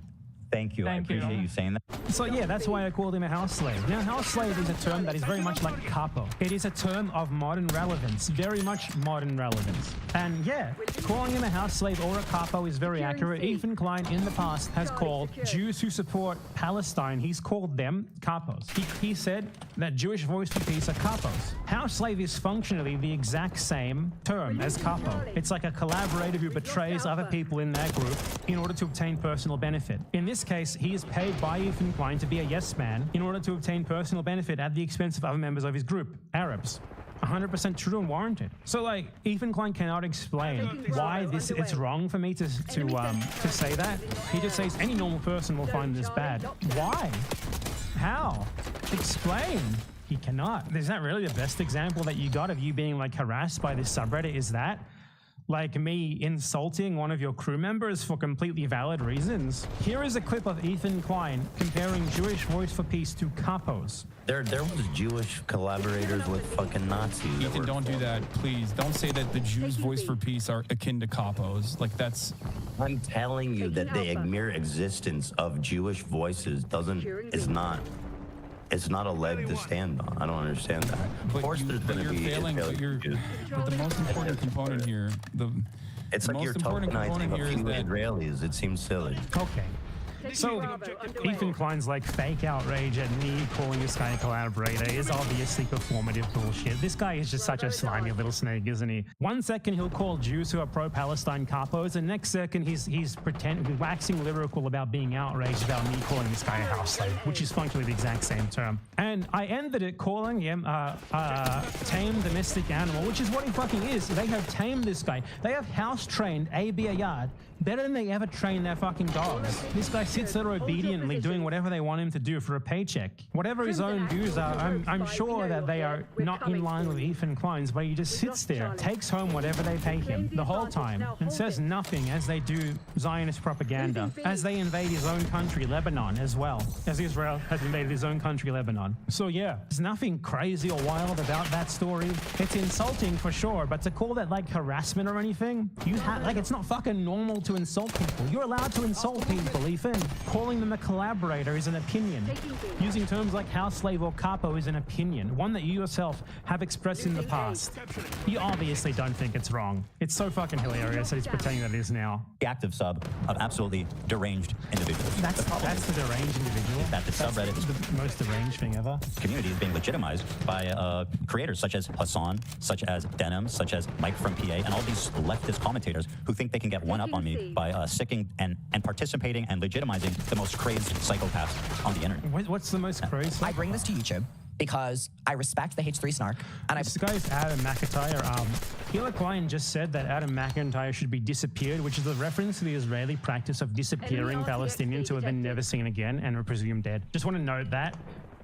thank you. I appreciate you saying that. So yeah, that's why I called him a house slave. Now, house slave is a term that is very much like capo. It is a term of modern relevance, very much modern relevance. And yeah, calling him a house slave or a capo is very accurate. Ethan Klein in the past has called Jews who support Palestine, he's called them capos. He said that Jewish Voice for Peace are capos. House slave is functionally the exact same term as capo. It's like a collaborator who betrays other people in their group in order to obtain personal benefit. In this case, he is paid by Ethan Klein to be a yes man in order to obtain personal benefit at the expense of other members of his group, Arabs. 100% true and warranted. So Ethan Klein cannot explain why it's wrong for me to say that. He just says any normal person will find this bad. Why? How? Explain. He cannot. Is that really the best example that you got of you being harassed by this subreddit? Is that me insulting one of your crew members for completely valid reasons? Here is a clip of Ethan Klein comparing Jewish Voice for Peace to capos. There was Jewish collaborators with fucking Nazis. Ethan, don't do that, please. Don't say that the Jews' Voice for Peace are akin to capos. That's... I'm telling you that the mere existence of Jewish voices it's not a leg to stand on. I don't understand that. Of course there's going to be... But the most important component here... It's like you're tokenizing a few Israelis. It seems silly. Okay. So, Ethan Klein's fake outrage at me calling this guy a collaborator is obviously performative bullshit. This guy is just such a slimy little snake, isn't he? 1 second he'll call Jews who are pro-Palestine capos, and next second he's waxing lyrical about being outraged about me calling this guy a house slave, which is functionally the exact same term. And I ended it calling him a tame domestic animal, which is what he fucking is. They have tamed this guy. They have house-trained A.B. Ayad better than they ever train their fucking dogs. This guy sits there obediently doing whatever they want him to do for a paycheck. Whatever his own views are, I'm sure that they are not in line with Ethan Klein's, but he just sits there, takes home whatever they pay him the whole time, and says nothing as they do Zionist propaganda, as they invade his own country, Lebanon, as well, as Israel has invaded his own country, Lebanon. So yeah, there's nothing crazy or wild about that story. It's insulting for sure, but to call that like harassment or anything, it's not fucking normal to insult people. You're allowed to insult people, Ethan. Calling them a collaborator is an opinion. Using terms like house slave or capo is an opinion, one that you yourself have expressed in the past. You obviously don't think it's wrong. It's so fucking hilarious that he's pretending that it is now. The active sub of absolutely deranged individuals. That's the deranged individual. That the subreddit is the most deranged thing ever. Community is being legitimized by creators such as Hassan, such as Denim, such as Mike from PA, and all these leftist commentators who think they can get one up on me by sicking and participating and legitimizing the most crazed psychopaths on the internet. What's the most crazed? I bring this to YouTube because I respect the H3 snark. And this guy's Adam McIntyre. Hila Klein just said that Adam McIntyre should be disappeared, which is a reference to the Israeli practice of disappearing Palestinians who have been never seen again and are presumed dead. Just want to note that.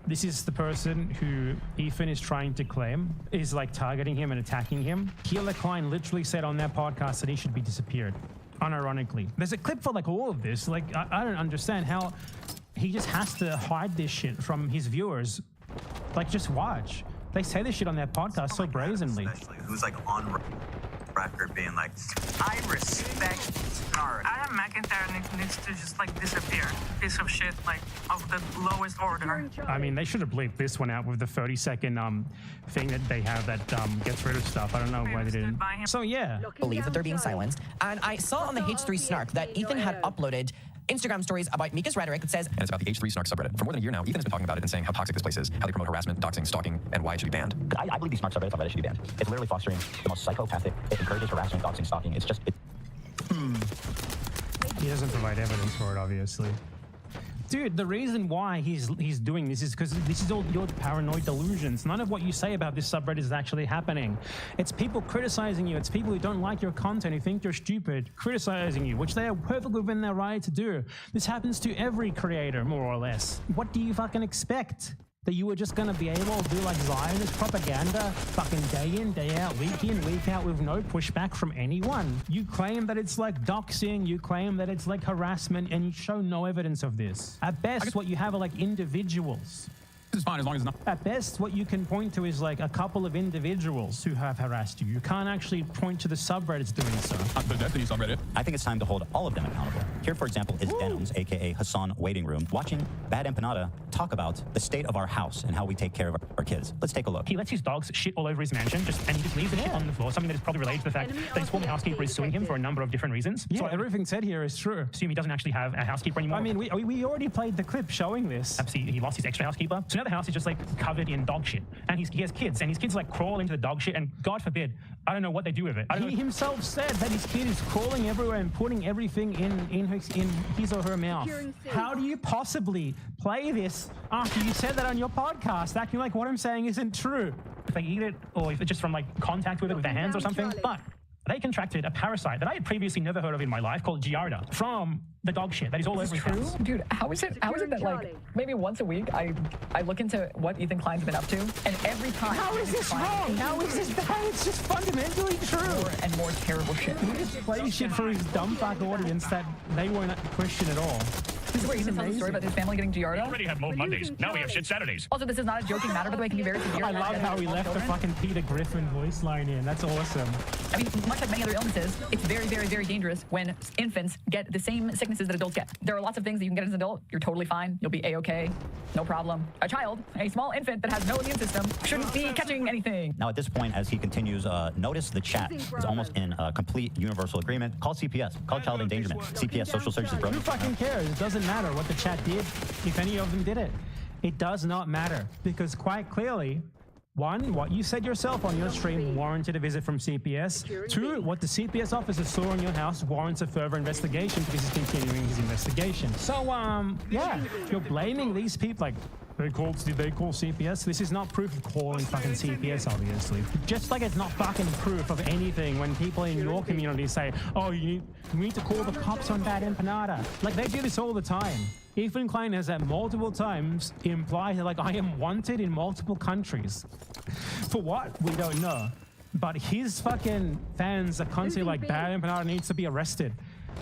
This is the person who Ethan is trying to claim is like targeting him and attacking him. Hila Klein literally said on their podcast that he should be disappeared, unironically. There's a clip for like all of this. Like, I don't understand how he just has to hide this shit from his viewers. Like, just watch. They say this shit on their podcast so brazenly. Who's like on record being like, I respect Snark. Adam McIntyre needs to just like disappear. Piece of shit, like of the lowest order. I mean, they should have bleeped this one out with the 30-second thing that they have that gets rid of stuff. I don't know why they didn't. So yeah. Believe that they're being silenced. And I saw on the H3 snark that Ethan had uploaded Instagram stories about Mika's rhetoric that says, and it's about the H3 snark subreddit. For more than a year now, Ethan has been talking about it and saying how toxic this place is, how they promote harassment, doxing, stalking, and why it should be banned. I believe these snark subreddits on Reddit should be banned. It's literally fostering the most psychopathic. It encourages harassment, doxing, stalking. It's just... He doesn't provide evidence for it, obviously. Dude, the reason why he's doing this is because this is all your paranoid delusions. None of what you say about this subreddit is actually happening. It's people criticizing you. It's people who don't like your content, who think you're stupid, criticizing you, which they are perfectly within their right to do. This happens to every creator, more or less. What do you fucking expect? That you were just going to be able to do like Zionist propaganda fucking day in, day out, week in, week out with no pushback from anyone. You claim that it's like doxing, you claim that it's like harassment, and you show no evidence of this. At best, what you have are like individuals. This is fine as long as it's not. At best, what you can point to is like a couple of individuals who have harassed you. You can't actually point to the subreddits doing so. The Destiny subreddit. I think it's time to hold all of them accountable. Here, for example, is Denims, aka Hassan Waiting Room, watching Bad Empanada talk about the state of our house and how we take care of our kids. Let's take a look. He lets his dogs shit all over his mansion, and he just leaves the shit on the floor, something that is probably related to the fact that his former housekeeper is suing him for a number of different reasons. Yeah, so everything said here is true. Assume he doesn't actually have a housekeeper anymore. I mean, we already played the clip showing this. Absolutely, he lost his extra housekeeper. So now the house is just like covered in dog shit, and he has kids, and his kids like crawl into the dog shit, and God forbid, I don't know what they do with it. He himself said that his kid is crawling everywhere and putting everything in his or her mouth. How do you possibly play this after you said that on your podcast, acting like what I'm saying isn't true? If they eat it, or if it's just from like contact with it with their hands or something, but they contracted a parasite that I had previously never heard of in my life called Giardia from the dog shit that is all over his house. Dude, how is it that like maybe once a week I look into what Ethan Klein's been up to, and every time how is this wrong? How is this bad? It's just fundamentally true. More and more terrible shit. He just plays shit for his dumb fuck audience that they won't question at all. This is where Ethan tells a story about his family getting Giardia. We already have Mold Mondays. Now we have Shit Saturdays. Also, this is not a joking matter, by the way. It can be very severe. I love how he left the fucking Peter Griffin voice line in. That's awesome. I mean, much like many other illnesses, it's very, very, very dangerous when infants get the same sicknesses that adults get. There are lots of things that you can get as an adult. You're totally fine. You'll be A-okay. No problem. A child, a small infant that has no immune system, shouldn't be catching anything. Now, at this point, as he continues, notice the chat is almost in complete universal agreement. Call CPS. Call child endangerment. CPS, social services, bro. Who fucking cares? It doesn't matter what the chat did, if any of them did it. It does not matter, because quite clearly, 1, what you said yourself on your stream warranted a visit from CPS. 2, what the CPS officer saw in your house warrants a further investigation because he's continuing his investigation. So, yeah, you're blaming these people like, did they call CPS? This is not proof of calling fucking CPS, obviously. Just like it's not fucking proof of anything when people in your community say, oh, you need to call the cops on Bad Empanada. Like, they do this all the time. Ethan Klein has at multiple times implied that, like, I am wanted in multiple countries. For what? We don't know. But his fucking fans are constantly like, Bad Empanada needs to be arrested.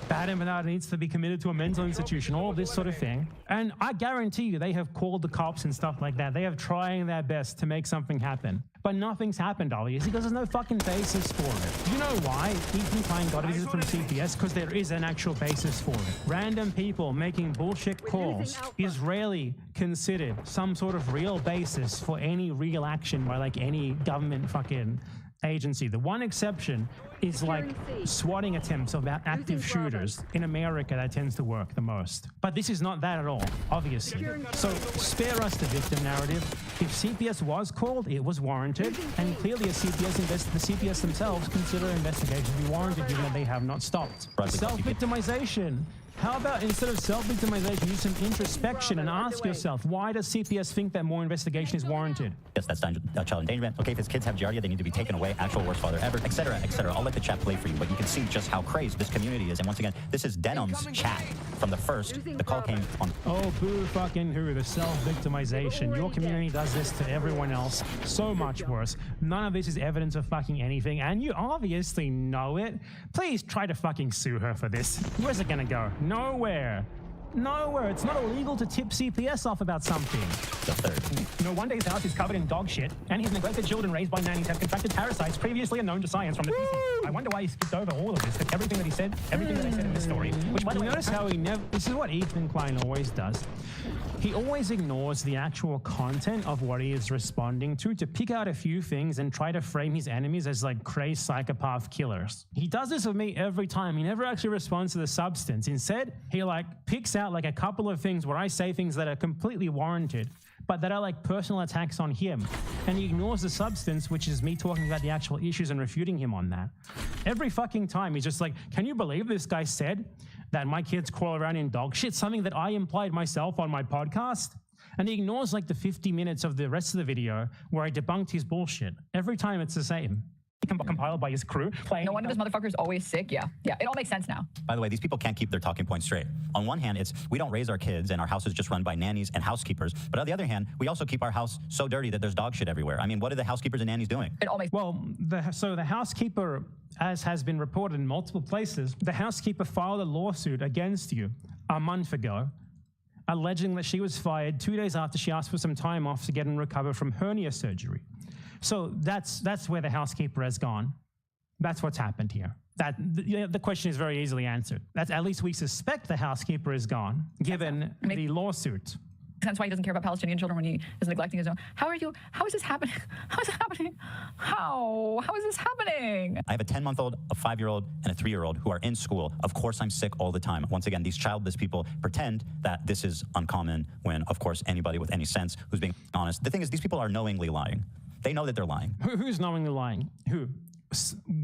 Bad Empanada needs to be committed to a mental institution, all this sort of thing. And I guarantee you they have called the cops and stuff like that. They have trying their best to make something happen. But nothing's happened, obviously, because there's no fucking basis for it. You know why Ethan Klein got a visit from CPS? Because there is an actual basis for it. Random people making bullshit calls is rarely considered some sort of real basis for any real action by like any government fucking agency. The one exception is like swatting attempts about active shooters. In America, that tends to work the most. But this is not that at all, obviously. So spare us the victim narrative. If CPS was called, it was warranted, and clearly the CPS themselves consider an investigation to be warranted given that they have not stopped. Self-victimization. How about instead of self-victimization, use some introspection and ask yourself, why does CPS think that more investigation is warranted? Yes, that's child endangerment. Okay, if his kids have Giardia, they need to be taken away. Actual worst father ever, etc., etc. I'll let the chat play for you, but you can see just how crazy this community is. And once again, this is Denim's chat from the first. The call came on. Oh, boo fucking who, the self-victimization. Your community does this to everyone else. So much worse. None of this is evidence of fucking anything, and you obviously know it. Please try to fucking sue her for this. Where's it gonna go? Nowhere. Nowhere. It's not illegal to tip CPS off about something. No wonder his house is covered in dog shit, and his neglected children raised by nannies have contracted parasites previously unknown to science from the feces. I wonder why he skipped over all of this, but everything that he said, everything that I said in this story, which by the way, notice how he never, this is what Ethan Klein always does. He always ignores the actual content of what he is responding to pick out a few things and try to frame his enemies as like crazy psychopath killers. He does this with me every time. He never actually responds to the substance. Instead, he like picks out like a couple of things where I say things that are completely warranted, but that are like personal attacks on him. And he ignores the substance, which is me talking about the actual issues and refuting him on that. Every fucking time he's just like, can you believe this guy said that my kids crawl around in dog shit, something that I implied myself on my podcast? And he ignores like the 50 minutes of the rest of the video where I debunked his bullshit. Every time it's the same. Compiled by his crew. No wonder this motherfucker's always sick. Yeah, it all makes sense now. By the way, these people can't keep their talking points straight. On one hand, it's we don't raise our kids and our house is just run by nannies and housekeepers. But on the other hand, we also keep our house so dirty that there's dog shit everywhere. I mean, what are the housekeepers and nannies doing? It all makes so the housekeeper, as has been reported in multiple places, the housekeeper filed a lawsuit against you a month ago, alleging that she was fired 2 days after she asked for some time off to get and recover from hernia surgery. So that's where the housekeeper has gone. That's what's happened here. The question is very easily answered. That's at least we suspect the housekeeper is gone, given the lawsuit. That's why he doesn't care about Palestinian children when he is neglecting his own. How is this happening? How is it happening? How is this happening? I have a 10-month-old, a 5-year-old, and a 3-year-old who are in school. Of course, I'm sick all the time. Once again, these childless people pretend that this is uncommon when, of course, anybody with any sense who's being honest. The thing is, these people are knowingly lying. They know that they're lying. Who's knowingly lying? Who?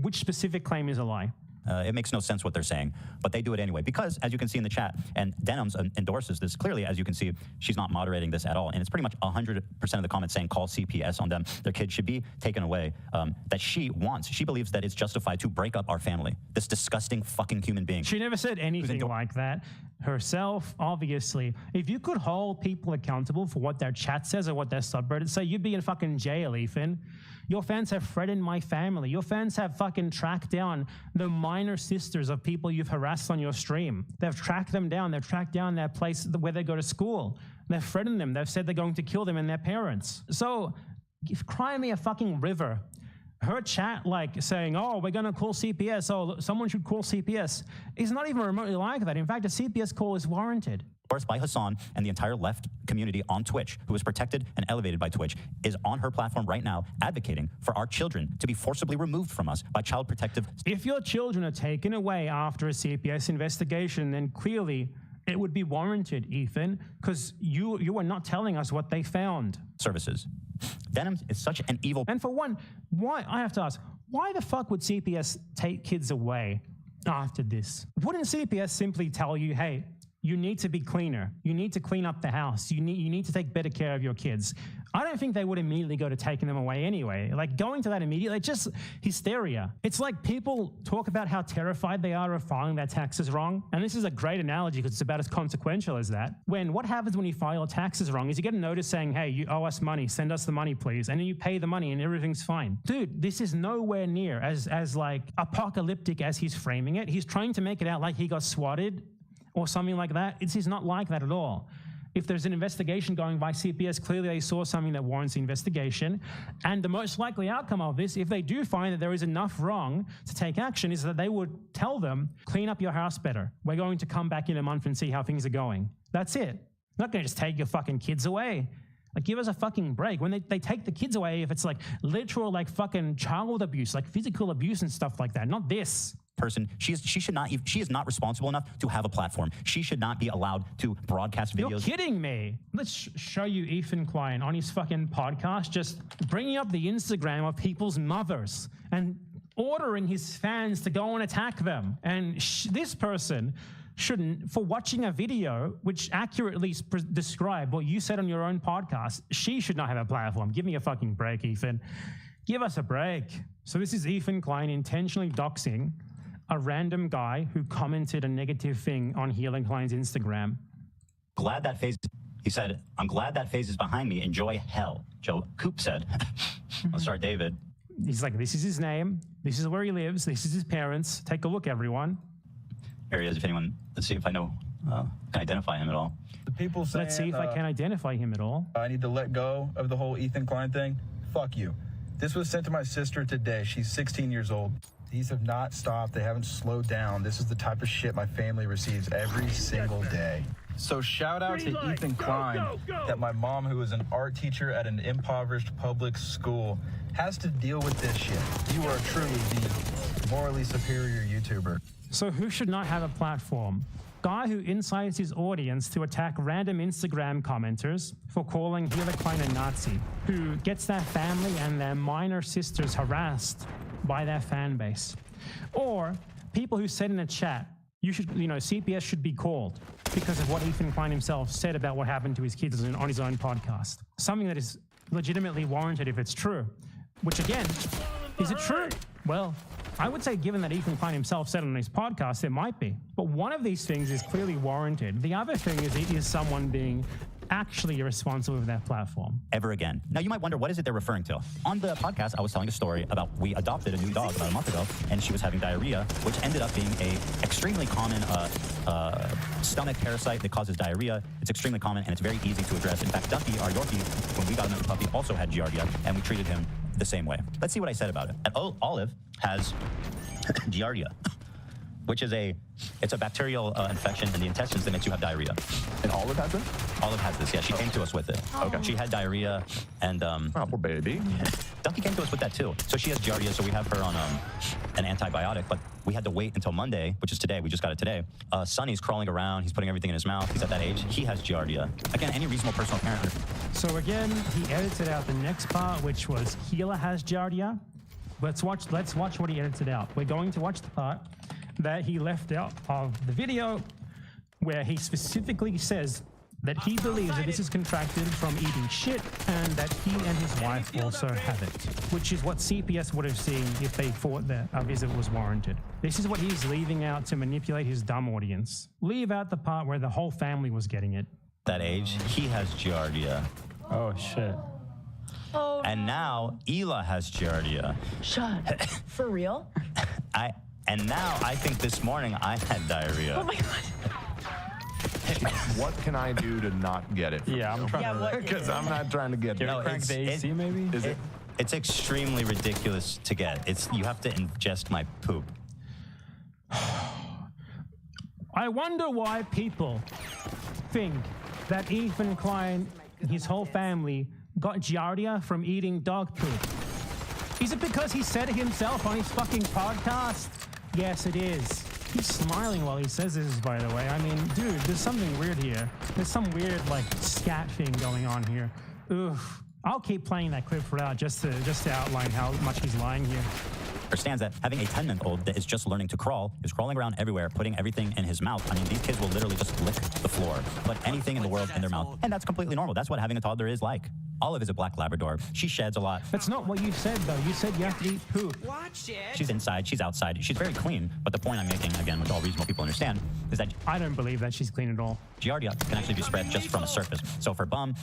Which specific claim is a lie? It makes no sense what they're saying, but they do it anyway. Because, as you can see in the chat, and Denim's endorses this clearly, as you can see, she's not moderating this at all. And it's pretty much 100% of the comments saying call CPS on them. Their kids should be taken away. That she believes that it's justified to break up our family. This disgusting fucking human being. She never said anything like that herself, obviously. If you could hold people accountable for what their chat says or what their subreddits say, you'd be in fucking jail, Ethan. Your fans have threatened my family. Your fans have fucking tracked down the minor sisters of people you've harassed on your stream. They've tracked them down. They've tracked down their place where they go to school. They've threatened them. They've said they're going to kill them and their parents. So, cry me a fucking river. Her chat, like, saying, oh, we're going to call CPS. Oh, someone should call CPS. Is not even remotely like that. In fact, a CPS call is warranted. By Hassan and the entire left community on Twitch, who is protected and elevated by Twitch, is on her platform right now advocating for our children to be forcibly removed from us by Child Protective. If your children are taken away after a CPS investigation, then clearly it would be warranted, Ethan, because you are not telling us what they found. Services. Denim is such an evil. And for one, why, I have to ask, why the fuck would CPS take kids away after this? Wouldn't CPS simply tell you, hey, you need to be cleaner. You need to clean up the house. You need to take better care of your kids. I don't think they would immediately go to taking them away anyway. Like going to that immediately, just hysteria. It's like people talk about how terrified they are of filing their taxes wrong. And this is a great analogy because it's about as consequential as that. What happens when you file your taxes wrong is you get a notice saying, hey, you owe us money, send us the money, please. And then you pay the money and everything's fine. Dude, this is nowhere near as like apocalyptic as he's framing it. He's trying to make it out like he got swatted or something like that. It's not like that at all. If there's an investigation going by CPS, clearly they saw something that warrants the investigation. And the most likely outcome of this, if they do find that there is enough wrong to take action, is that they would tell them, clean up your house better. We're going to come back in a month and see how things are going. That's it. Not going to just take your fucking kids away. Like, give us a fucking break. When they take the kids away, if it's like literal, like fucking child abuse, like physical abuse and stuff like that, not this. Person, she is not responsible enough to have a platform. She should not be allowed to broadcast videos. You're kidding me. Let's show you Ethan Klein on his fucking podcast, just bringing up the Instagram of people's mothers and ordering his fans to go and attack them. And this person shouldn't, for watching a video which accurately described what you said on your own podcast, she should not have a platform. Give me a fucking break, Ethan. Give us a break. So this is Ethan Klein intentionally doxing a random guy who commented a negative thing on Healing Klein's Instagram. Glad that phase, he said, I'm glad that phase is behind me. Enjoy hell, Joe Coop said. I'll start David. He's like, this is his name. This is where he lives. This is his parents. Take a look, everyone. Here he is, if anyone, let's see if I know, can identify him at all. The people saying, let's see if I can identify him at all. I need to let go of the whole Ethan Klein thing. Fuck you. This was sent to my sister today. She's 16 years old. These have not stopped. They haven't slowed down. This is the type of shit my family receives every single day. So shout out to Ethan Klein that my mom, who is an art teacher at an impoverished public school, has to deal with this shit. You are truly the morally superior YouTuber. So who should not have a platform? Guy who incites his audience to attack random Instagram commenters for calling Healer Klein a Nazi, who gets their family and their minor sisters harassed by their fan base. Or people who said in a chat, CPS should be called because of what Ethan Klein himself said about what happened to his kids on his own podcast. Something that is legitimately warranted if it's true. Which again, is it true? Well, I would say given that Ethan Klein himself said on his podcast, it might be. But one of these things is clearly warranted. The other thing is it is someone being actually irresponsible with that platform. Ever again. Now you might wonder, what is it they're referring to? On the podcast, I was telling a story about we adopted a new dog about a month ago, and she was having diarrhea, which ended up being a extremely common stomach parasite that causes diarrhea. It's extremely common, and it's very easy to address. In fact, Ducky, our Yorkie, when we got him as a puppy, also had Giardia, and we treated him the same way. Let's see what I said about it. And Olive has Giardia, which is it's a bacterial infection in the intestines that makes you have diarrhea. And Olive has it? Olive has this, yeah. She came to us with it. Okay. She had diarrhea, and oh, poor baby. Ducky came to us with that too. So she has Giardia, so we have her on an antibiotic, but we had to wait until Monday, which is today. We just got it today. Sonny's crawling around. He's putting everything in his mouth. He's at that age. He has Giardia. Again, any reasonable personal parent. So again, he edited out the next part, which was Healer has Giardia. Let's watch what he edited out. We're going to watch the part that he left out of the video where he specifically says that he believes that this is contracted from eating shit and that he and his wife also have it, which is what CPS would have seen if they thought that a visit was warranted. This is what he's leaving out to manipulate his dumb audience. Leave out the part where the whole family was getting it. That age, he has Giardia. Oh, shit. Oh. And now Ela has Giardia. Shut. For real? And now I think this morning I had diarrhea. Oh my God. What can I do to not get it? Yeah, I'm trying to, because I'm not trying to get it. No, crank the AC maybe? Is it? It's extremely ridiculous to get. You have to ingest my poop. I wonder why people think that Ethan Klein and his whole family got Giardia from eating dog poop. Is it because he said it himself on his fucking podcast? Yes, it is. He's smiling while he says this, by the way. I mean, dude, there's something weird here. There's some weird, like, scat thing going on here. Oof. I'll keep playing that clip for out just to outline how much he's lying here. Understands that having a 10-month-old that is just learning to crawl, is crawling around everywhere, putting everything in his mouth. I mean, these kids will literally just lick the floor, put anything in the world in their mouth, and that's completely normal. That's what having a toddler is like. Olive is a black Labrador. She sheds a lot. That's not what you said, though. You said you have to eat poop. Watch it. She's inside, she's outside. She's very clean, but the point I'm making, again, which all reasonable people understand, is that I don't believe that she's clean at all. Giardia can actually be spread just from a surface. So if her bum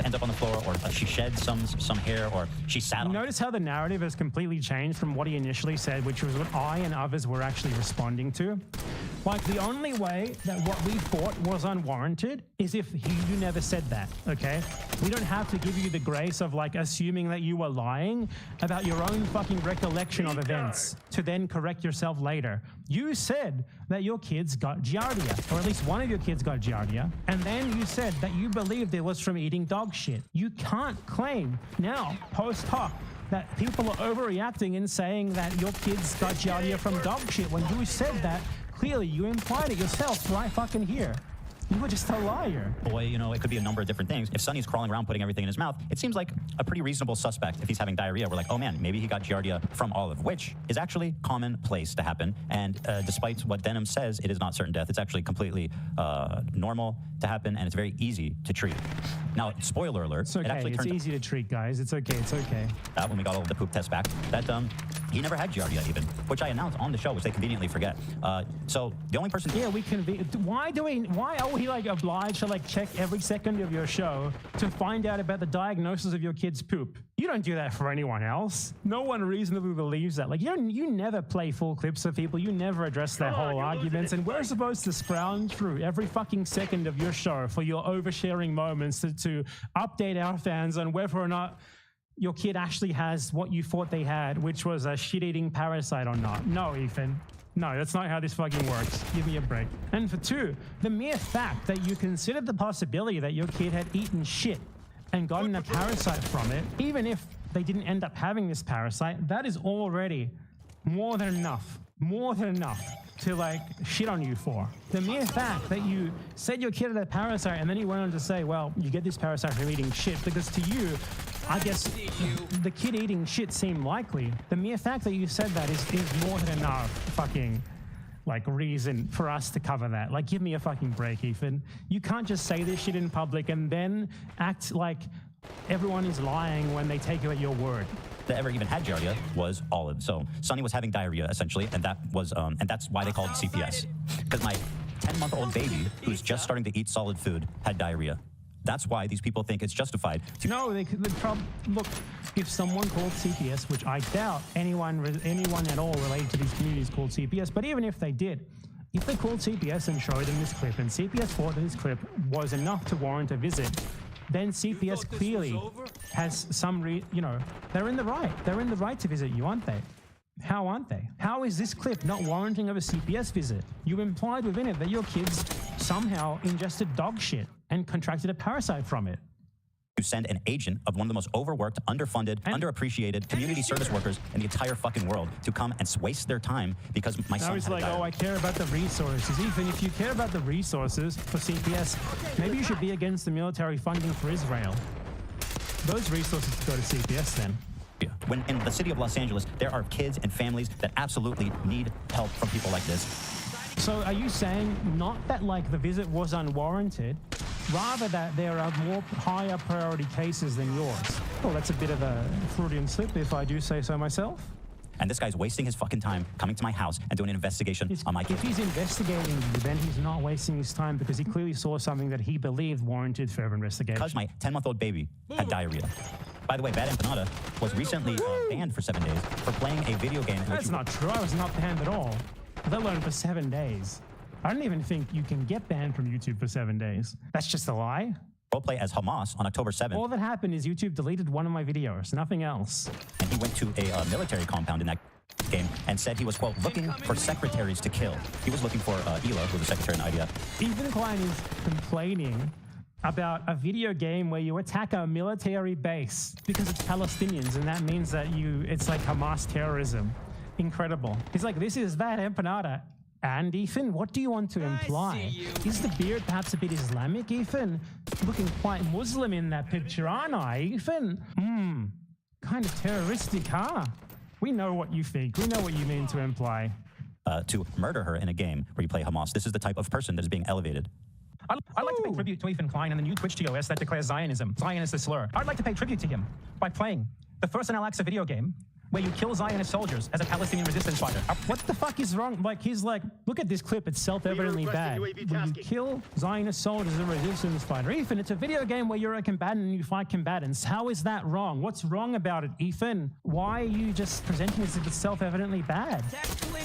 ends up on the floor, or she sheds some hair, or she sat on. Notice how the narrative has completely changed from what he initially said, which was what I and others were actually responding to. Like, the only way that what we thought was unwarranted is if you never said that, okay? We don't have to give you the grace of, like, assuming that you were lying about your own fucking recollection of events to then correct yourself later. You said that your kids got Giardia, or at least one of your kids got Giardia, and then you said that you believed it was from eating dog shit. You can't claim now, post hoc, that people are overreacting and saying that your kids got Giardia from dog shit when you said that. Clearly, you implied it yourself right fucking here. You were just a liar. Boy, you know, it could be a number of different things. If Sonny's crawling around putting everything in his mouth, it seems like a pretty reasonable suspect. If he's having diarrhea, we're like, oh man, maybe he got Giardia from Olive, which is actually commonplace to happen. And despite what Denim says, it is not certain death. It's actually completely normal to happen, and it's very easy to treat. Now, spoiler alert, it's okay. It actually it's easy to treat, guys. It's okay. It's okay. When we got all of the poop tests back, that he never had Giardia even, which I announced on the show, which they conveniently forget. So the only person... Yeah, we why are we like obliged to like check every second of your show to find out about the diagnosis of your kid's poop? You don't do that for anyone else. No one reasonably believes that. Like, you never play full clips of people. You never address their whole arguments. And we're supposed to scrounge through every fucking second of your show for your oversharing moments to update our fans on whether or not your kid actually has what you thought they had, which was a shit-eating parasite or not. No, Ethan. No, that's not how this fucking works. Give me a break. And for two, the mere fact that you considered the possibility that your kid had eaten shit and gotten a parasite from it, even if they didn't end up having this parasite, that is already more than enough to like shit on you for. The mere fact that you said your kid had a parasite and then you went on to say, well, you get this parasite from eating shit, because to you, I guess the kid eating shit seemed likely. The mere fact that you said that is more than enough fucking like reason for us to cover that. Like, give me a fucking break, Ethan. You can't just say this shit in public and then act like everyone is lying when they take you at your word. That ever even had Giardia was Olive. So Sonny was having diarrhea essentially, and that was and that's why they called CPS. Because my 10-month-old baby, who's just starting to eat solid food, had diarrhea. That's why these people think it's justified. No, they probably look. If someone called CPS, which I doubt anyone at all related to these communities called CPS, but even if they did, if they called CPS and showed them this clip, and CPS thought that this clip was enough to warrant a visit, then CPS clearly has some, they're in the right. They're in the right to visit you, aren't they? How aren't they? How is this clip not warranting of a CPS visit? You implied within it that your kids somehow ingested dog shit and contracted a parasite from it. To send an agent of one of the most overworked, underfunded, underappreciated community service workers in the entire fucking world to come and waste their time because my son had like, oh, I care about the resources. Ethan, if you care about the resources for CPS, maybe you should be against the military funding for Israel. Those resources go to CPS then. When in the city of Los Angeles, there are kids and families that absolutely need help from people like this. So are you saying not that like the visit was unwarranted, rather that there are more higher priority cases than yours? Well, that's a bit of a Freudian slip if I do say so myself. And this guy's wasting his fucking time coming to my house and doing an investigation on my kids. If he's investigating you, then he's not wasting his time because he clearly saw something that he believed warranted further investigation. Because my 10-month-old baby had diarrhea. By the way, Bad Empanada was recently banned for 7 days for playing a video game. That's not true. I was not banned at all, let alone for 7 days. I don't even think you can get banned from YouTube for 7 days. That's just a lie. Roleplay as Hamas on October 7th. All that happened is YouTube deleted one of my videos, nothing else. And he went to a military compound in that game and said he was, quote, looking for secretaries to kill. He was looking for Ela, who was the secretary in IDF. Ethan Klein is complaining about a video game where you attack a military base because it's Palestinians, and that means that it's like Hamas terrorism. Incredible. He's like, this is Bad Empanada. And Ethan, what do you want to imply? Is the beard perhaps a bit Islamic, Ethan? looking quite Muslim in that picture, aren't I, Ethan? Kind of terroristic, huh? We know what you think. We know what you mean to imply. To murder her in a game where you play Hamas. This is the type of person that is being elevated. I'd like to pay tribute to Ethan Klein and the new Twitch TOS that declares Zionism. Zionist is a slur. I'd like to pay tribute to him by playing the first Al-Aqsa video game where you kill Zionist soldiers as a Palestinian resistance fighter. What the fuck is wrong? Like, he's like, look at this clip, it's self-evidently bad. When you kill Zionist soldiers as a resistance fighter. Ethan, it's a video game where you're a combatant and you fight combatants. How is that wrong? What's wrong about it, Ethan? Why are you just presenting this as self-evidently bad?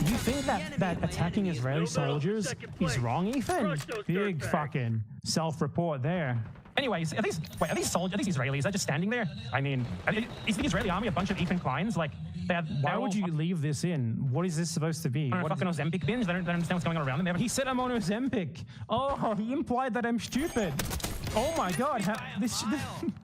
You think that attacking Israeli soldiers is wrong, Ethan? Big fucking self-report there. Anyways, are these soldiers, are these Israelis? Are just standing there? I mean, is the Israeli army a bunch of Ethan Kleins? Like, why would you leave this in? What is this supposed to be? What fucking Ozempic binge? They don't understand what's going on around them. He said I'm on Ozempic. Oh, he implied that I'm stupid. Oh my God,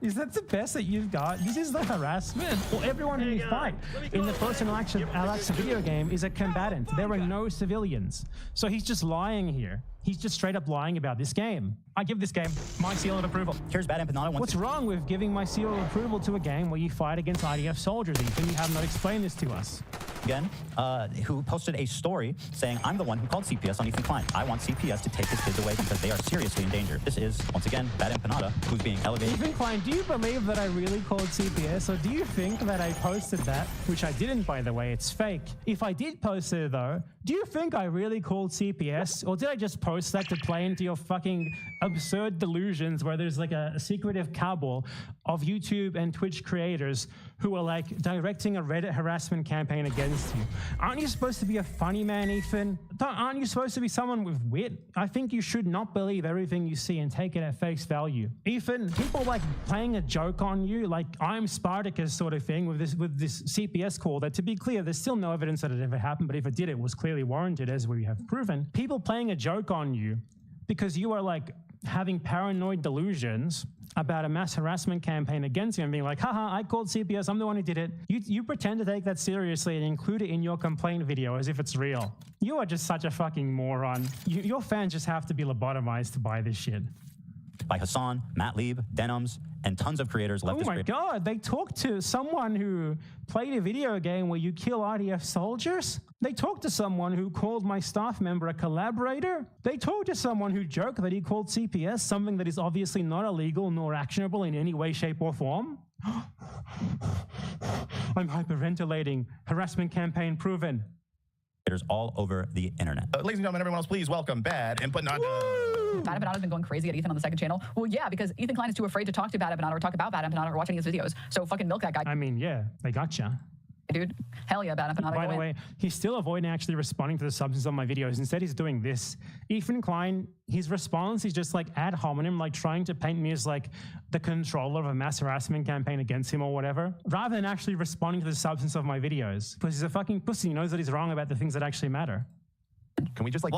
is that the best that you've got? This is the harassment. Well, everyone who you fight in the first Al-Aqsa video game is a combatant. There are no civilians. So he's just lying here. He's just straight up lying about this game. I give this game my seal of approval. Here's Bad Empanada. What's wrong with giving my seal of approval to a game where you fight against IDF soldiers, Ethan? You have not explained this to us. Again, who posted a story saying, I'm the one who called CPS on Ethan Klein. I want CPS to take his kids away because they are seriously in danger. This is, once again, Bad Empanada, who's being elevated. Ethan Klein, do you believe that I really called CPS, or do you think that I posted that, which I didn't, by the way, it's fake. If I did post it, though, do you think I really called CPS, or did I just post that to play into your fucking absurd delusions where there's like a secretive cabal of YouTube and Twitch creators who are like directing a Reddit harassment campaign against you? Aren't you supposed to be a funny man, Ethan? Aren't you supposed to be someone with wit? I think you should not believe everything you see and take it at face value. Ethan, people like playing a joke on you, like I'm Spartacus sort of thing with this CPS call that, to be clear, there's still no evidence that it ever happened, but if it did, it was clearly warranted, as we have proven. People playing a joke on you because you are like having paranoid delusions about a mass harassment campaign against you and being like, haha, I called CPS, I'm the one who did it. You pretend to take that seriously and include it in your complaint video as if it's real. You are just such a fucking moron. Your fans just have to be lobotomized to buy this shit. By Hassan, Matt Lieb, Denims, and tons of creators left. Oh my God, they talked to someone who played a video game where you kill RDF soldiers? They talked to someone who called my staff member a collaborator? They talked to someone who joked that he called CPS, something that is obviously not illegal nor actionable in any way, shape, or form? I'm hyperventilating. Harassment campaign proven. All over the internet. Ladies and gentlemen, everyone else, please welcome Bad Empanada. Bad Empanada's been going crazy at Ethan on the second channel. Well, yeah, because Ethan Klein is too afraid to talk to Bad Empanada or talk about Bad Empanada or watch any of his videos. So fucking milk that guy. I mean, yeah, they gotcha. Dude, hell yeah, Bad Empanada. By the way, he's still avoiding actually responding to the substance of my videos. Instead, he's doing this. Ethan Klein, his response is just like ad hominem, like trying to paint me as like the controller of a mass harassment campaign against him or whatever, rather than actually responding to the substance of my videos. Because he's a fucking pussy. He knows that he's wrong about the things that actually matter. Can we just like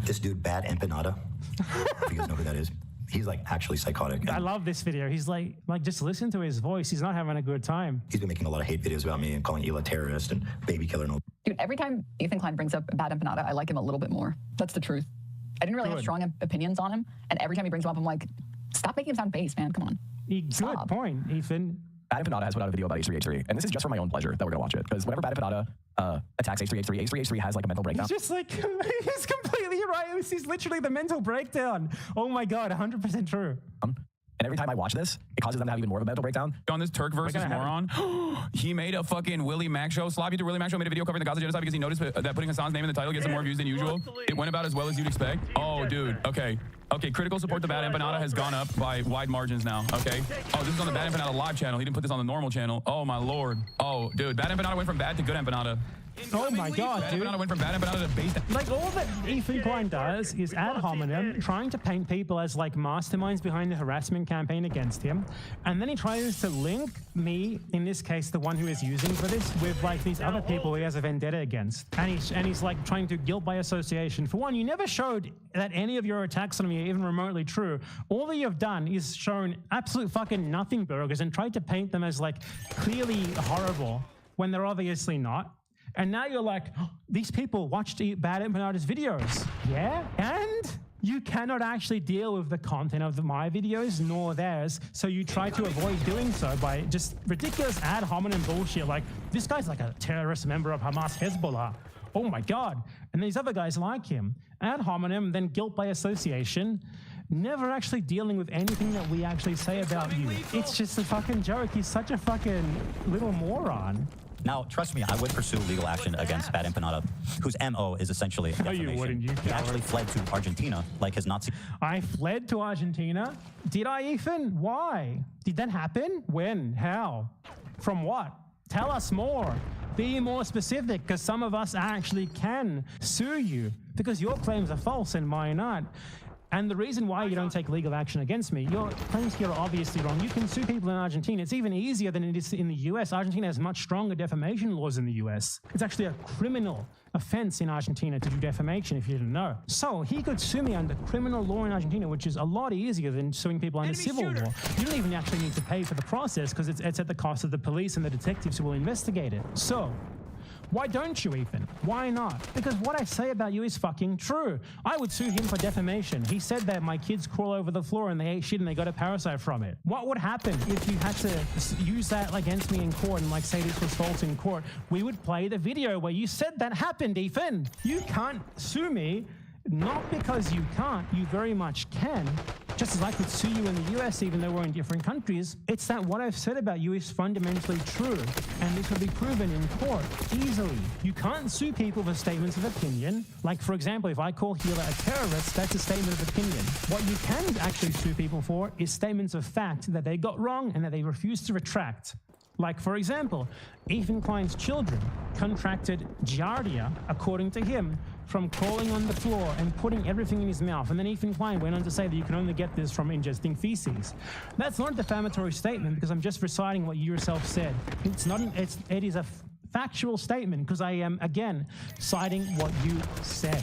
this dude, Bad Empanada? If you guys know who that is. He's like actually psychotic. I love this video. He's like just listen to his voice. He's not having a good time. He's been making a lot of hate videos about me and calling Ela terrorist and baby killer and all. Dude, every time Ethan Klein brings up Bad Empanada, I like him a little bit more. That's the truth. I didn't really have strong opinions on him, and every time he brings him up, I'm like, stop making him sound base, man. Come on. Good point, Ethan. Bad Empanada has put out a video about H3H3, and this is just for my own pleasure that we're gonna watch it, because whenever Bad Empanada attacks H3H3, H3H3 has like a mental breakdown. He's just like, he's completely right. This is literally the mental breakdown. Oh my God, 100% true. And every time I watch this, it causes them to have even more of a mental breakdown. On this Turk versus moron, he made a fucking Willie Mac show. Sloppy to Willie Mac show made a video covering the Gaza genocide because he noticed that putting Hassan's name in the title gets some more views than usual. It went about as well as you'd expect. Oh, dude. Okay. Critical support to Bad Empanada has gone up by wide margins now. Okay. Oh, this is on the Bad Empanada live channel. He didn't put this on the normal channel. Oh, my Lord. Oh, dude. Bad Empanada went from bad to good Empanada. Oh my God, Bad dude. Empanada went from Bad Empanada to base. Like, all that Ethan Klein does is ad hominem, trying to paint people as like masterminds behind the harassment campaign against him. And then he tries to link me, in this case, the one who is using for this, with like these other people he has a vendetta against. And he's like trying to guilt by association. For one, you never showed that any of your attacks on me are even remotely true. All that you've done is shown absolute fucking nothing burgers and tried to paint them as like clearly horrible when they're obviously not. And now you're like, oh, these people watched Bad Empanada's videos. Yeah? And You cannot actually deal with the content of my videos nor theirs, so you try to avoid doing so by just ridiculous ad hominem bullshit like, this guy's like a terrorist member of Hamas Hezbollah. Oh my God. And these other guys like him. Ad hominem, then guilt by association, never actually dealing with anything that we actually say about you. It's just a fucking joke. He's such a fucking little moron. Now, trust me, I would pursue legal action against Bad Empanada, whose MO is essentially defamation. No, you wouldn't, you He actually fled to Argentina like his Nazi... I fled to Argentina? Did I, Ethan? Why? Did that happen? When? How? From what? Tell us more. Be more specific, because some of us actually can sue you, because your claims are false and mine aren't. And the reason why you don't take legal action against me, your claims here are obviously wrong. You can sue people in Argentina. It's even easier than it is in the US. Argentina has much stronger defamation laws than the US. It's actually a criminal offense in Argentina to do defamation, if you didn't know. So he could sue me under criminal law in Argentina, which is a lot easier than suing people under civil law. You don't even actually need to pay for the process because it's at the cost of the police and the detectives who will investigate it. So why don't you, Ethan? Why not? Because what I say about you is fucking true. I would sue him for defamation. He said that my kids crawl over the floor and they ate shit and they got a parasite from it. What would happen if you had to use that against me in court and say this was false in court? We would play the video where you said that happened, Ethan. You can't sue me, not because you can't, you very much can. Just as I could sue you in the US even though we're in different countries, it's that what I've said about you is fundamentally true, and this will be proven in court easily. You can't sue people for statements of opinion. Like, for example, if I call Hitler a terrorist, that's a statement of opinion. What you can actually sue people for is statements of fact that they got wrong and that they refuse to retract. Like, for example, Ethan Klein's children contracted giardia, according to him, from crawling on the floor and putting everything in his mouth. And then Ethan Klein went on to say that you can only get this from ingesting feces. That's not a defamatory statement because I'm just reciting what you yourself said. It's not. It is a factual statement because I am, again, citing what you said.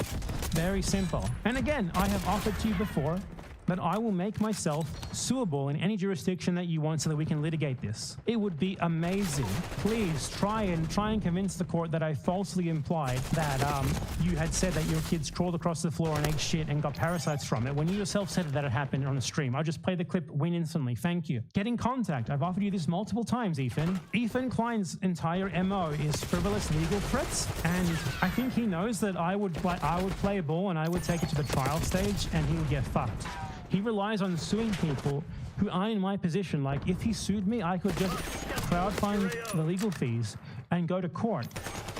Very simple. And again, I have offered to you before that I will make myself suable in any jurisdiction that you want so that we can litigate this. It would be amazing. Please try and convince the court that I falsely implied that you had said that your kids crawled across the floor and ate shit and got parasites from it when you yourself said that it happened on a stream. I'll just play the clip, win instantly. Thank you. Get in contact. I've offered you this multiple times, Ethan. Ethan Klein's entire MO is frivolous legal threats, and I think he knows that I would play a ball and I would take it to the trial stage and he would get fucked. He relies on suing people who are in my position. Like, if he sued me, I could just crowdfund the legal fees and go to court.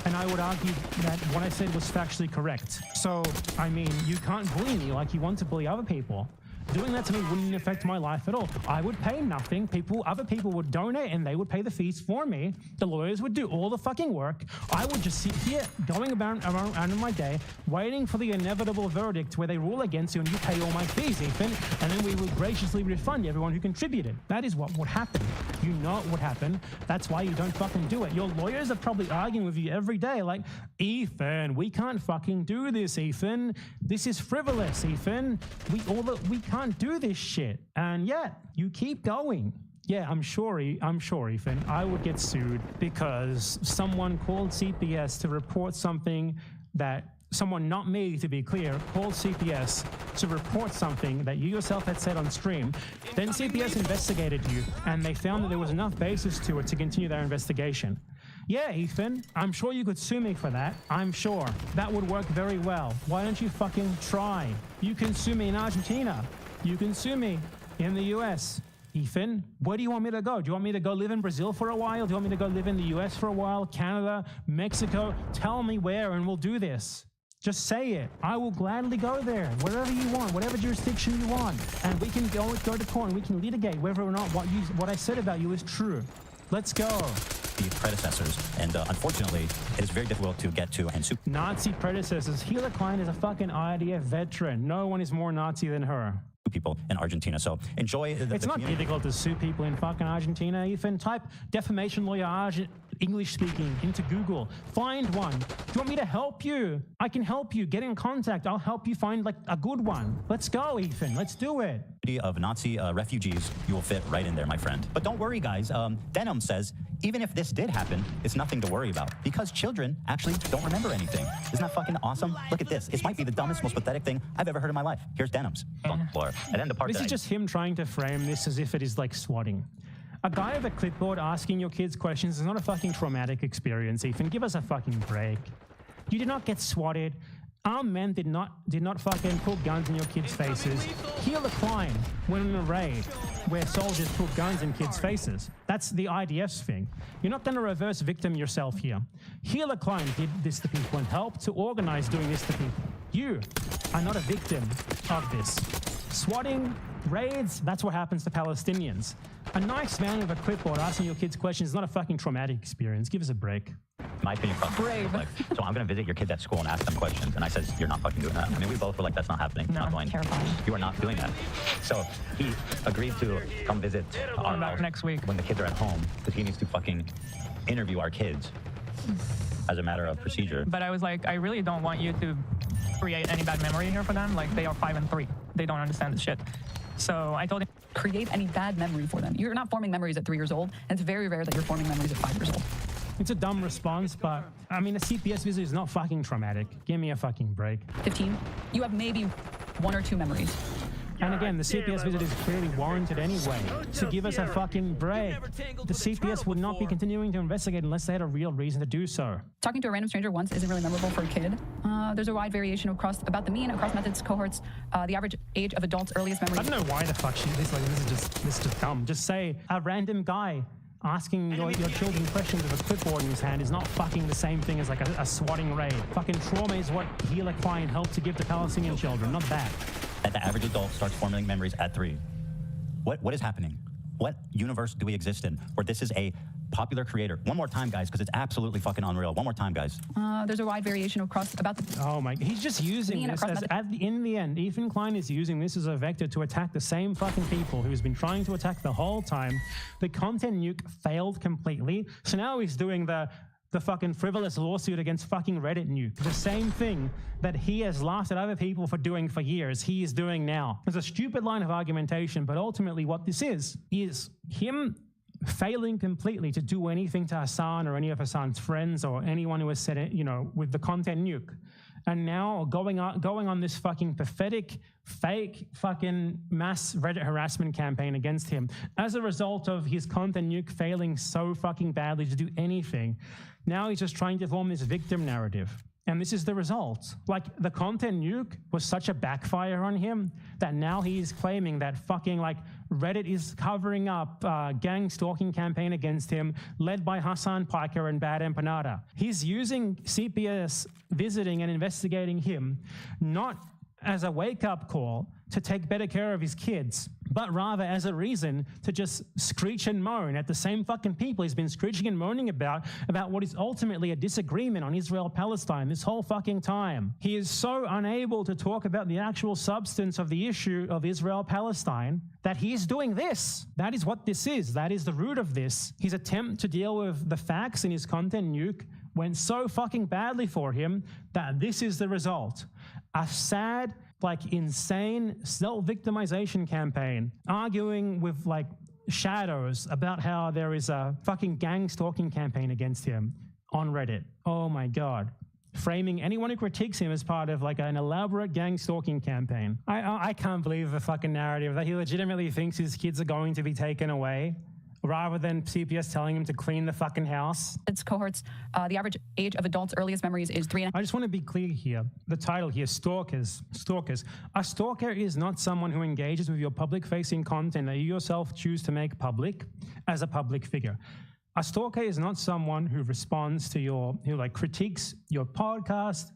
And I would argue that what I said was factually correct. So, I mean, you can't bully me like you want to bully other people. Doing that to me wouldn't affect my life at all. I would pay nothing. Other people would donate and they would pay the fees for me. The lawyers would do all the fucking work. I would just sit here going around in my day, waiting for the inevitable verdict where they rule against you and you pay all my fees, Ethan, and then we would graciously refund everyone who contributed. That is what would happen. You know it would happen. That's why you don't fucking do it. Your lawyers are probably arguing with you every day like, Ethan, we can't fucking do this, Ethan. This is frivolous, Ethan. We can't do this shit. And yet, you keep going. Yeah, I'm sure, Ethan, I would get sued because someone called CPS to report something that someone, not me to be clear, called CPS to report something that you yourself had said on stream. Then CPS investigated you and they found that there was enough basis to it to continue their investigation. Yeah, Ethan, I'm sure you could sue me for that. I'm sure. That would work very well. Why don't you fucking try? You can sue me in Argentina. You can sue me in the US. Ethan, where do you want me to go? Do you want me to go live in Brazil for a while? Do you want me to go live in the US for a while? Canada? Mexico? Tell me where and we'll do this. Just say it. I will gladly go there, wherever you want, whatever jurisdiction you want. And we can go to court and we can litigate whether or not what I said about you is true. Let's go. The predecessors, and unfortunately, it is very difficult to get to and sue Nazi predecessors. Hitler Klein is a fucking IDF veteran. No one is more Nazi than her. People in Argentina. So enjoy the It's not difficult to sue people in fucking Argentina. Ethan, type defamation lawyer English speaking into Google. Find one. Do you want me to help you? I can help you. Get in contact. I'll help you find like a good one. Let's go, Ethan. Let's do it. Of Nazi refugees, you will fit right in there, my friend. But don't worry, guys. Denim says, even if this did happen, it's nothing to worry about because children actually don't remember anything. Isn't that fucking awesome? Look at this. It might be the dumbest, most pathetic thing I've ever heard in my life. Here's Denim's on the floor. And then the part This is just him trying to frame this as if it is like swatting. A guy with a clipboard asking your kids questions is not a fucking traumatic experience, Ethan. Give us a fucking break. You did not get swatted. Armed men did not fucking put guns in your kids' faces. Heal the Klein went in a raid where soldiers put guns in kids' faces. That's the IDF's thing. You're not going to reverse victim yourself here. Healer Klein did this to people and helped to organize doing this to people. You are not a victim of this. Swatting, raids, that's what happens to Palestinians. A nice man with a clipboard asking your kids questions is not a fucking traumatic experience. Give us a break. My opinion, brave. Like, so I'm going to visit your kids at school and ask them questions. And I said, you're not fucking doing that. I mean, we both were like, that's not happening. No, not going. terrifying. You are not doing that. So he agreed to come visit our house next week when the kids are at home because he needs to fucking interview our kids as a matter of procedure. But I was like, I really don't want you to create any bad memory here for them. Like, they are 5 and 3. They don't understand this shit. So I told him, create any bad memory for them. You're not forming memories at 3 years old, and it's very rare that you're forming memories at 5 years old. It's a dumb response, but I mean, a CPS visit is not fucking traumatic. Give me a fucking break. 15, you have maybe 1 or 2 memories. And again, the CPS visit is clearly warranted anyway. So give us a fucking break. The CPS would not be continuing to investigate unless they had a real reason to do so. Talking to a random stranger once isn't really memorable for a kid. There's a wide variation across methods, cohorts. The average age of adults' earliest memory. I don't know why the fuck this is just dumb. Just say a random guy asking your children questions with a clipboard in his hand is not fucking the same thing as like a swatting raid. Fucking trauma is what Healer Klein helped to give to Palestinian children, not that. That the average adult starts forming memories at 3. What is happening? What universe do we exist in where this is a popular creator? One more time, guys, because it's absolutely fucking unreal. One more time, guys. There's a wide variation across Oh my, he's just using this as, in the end, Ethan Klein is using this as a vector to attack the same fucking people who's been trying to attack the whole time. The content nuke failed completely, so now he's doing the fucking frivolous lawsuit against fucking Reddit nuke. The same thing that he has laughed at other people for doing for years, he is doing now. It's a stupid line of argumentation, but ultimately what this is him failing completely to do anything to Hassan or any of Hassan's friends or anyone who has said it, with the content nuke. And now going on this fucking pathetic, fake fucking mass Reddit harassment campaign against him as a result of his content nuke failing so fucking badly to do anything. Now he's just trying to form this victim narrative. And this is the result. Like, the content nuke was such a backfire on him that now he's claiming that fucking, like, Reddit is covering up gang stalking campaign against him led by Hassan Piker and Bad Empanada. He's using CPS visiting and investigating him not as a wake-up call to take better care of his kids, but rather as a reason to just screech and moan at the same fucking people he's been screeching and moaning about what is ultimately a disagreement on Israel-Palestine this whole fucking time. He is so unable to talk about the actual substance of the issue of Israel-Palestine that he is doing this. That is what this is. That is the root of this. His attempt to deal with the facts in his content nuke went so fucking badly for him that this is the result. A sad, insane self-victimization campaign, arguing with shadows about how there is a fucking gang stalking campaign against him on Reddit. Oh my God. Framing anyone who critiques him as part of an elaborate gang stalking campaign. I can't believe the fucking narrative that he legitimately thinks his kids are going to be taken away rather than CPS telling him to clean the fucking house. It's cohorts. The average age of adults' earliest memories is 3. I just want to be clear here. The title here, Stalkers. A stalker is not someone who engages with your public-facing content that you yourself choose to make public as a public figure. A stalker is not someone who responds to who critiques your podcast.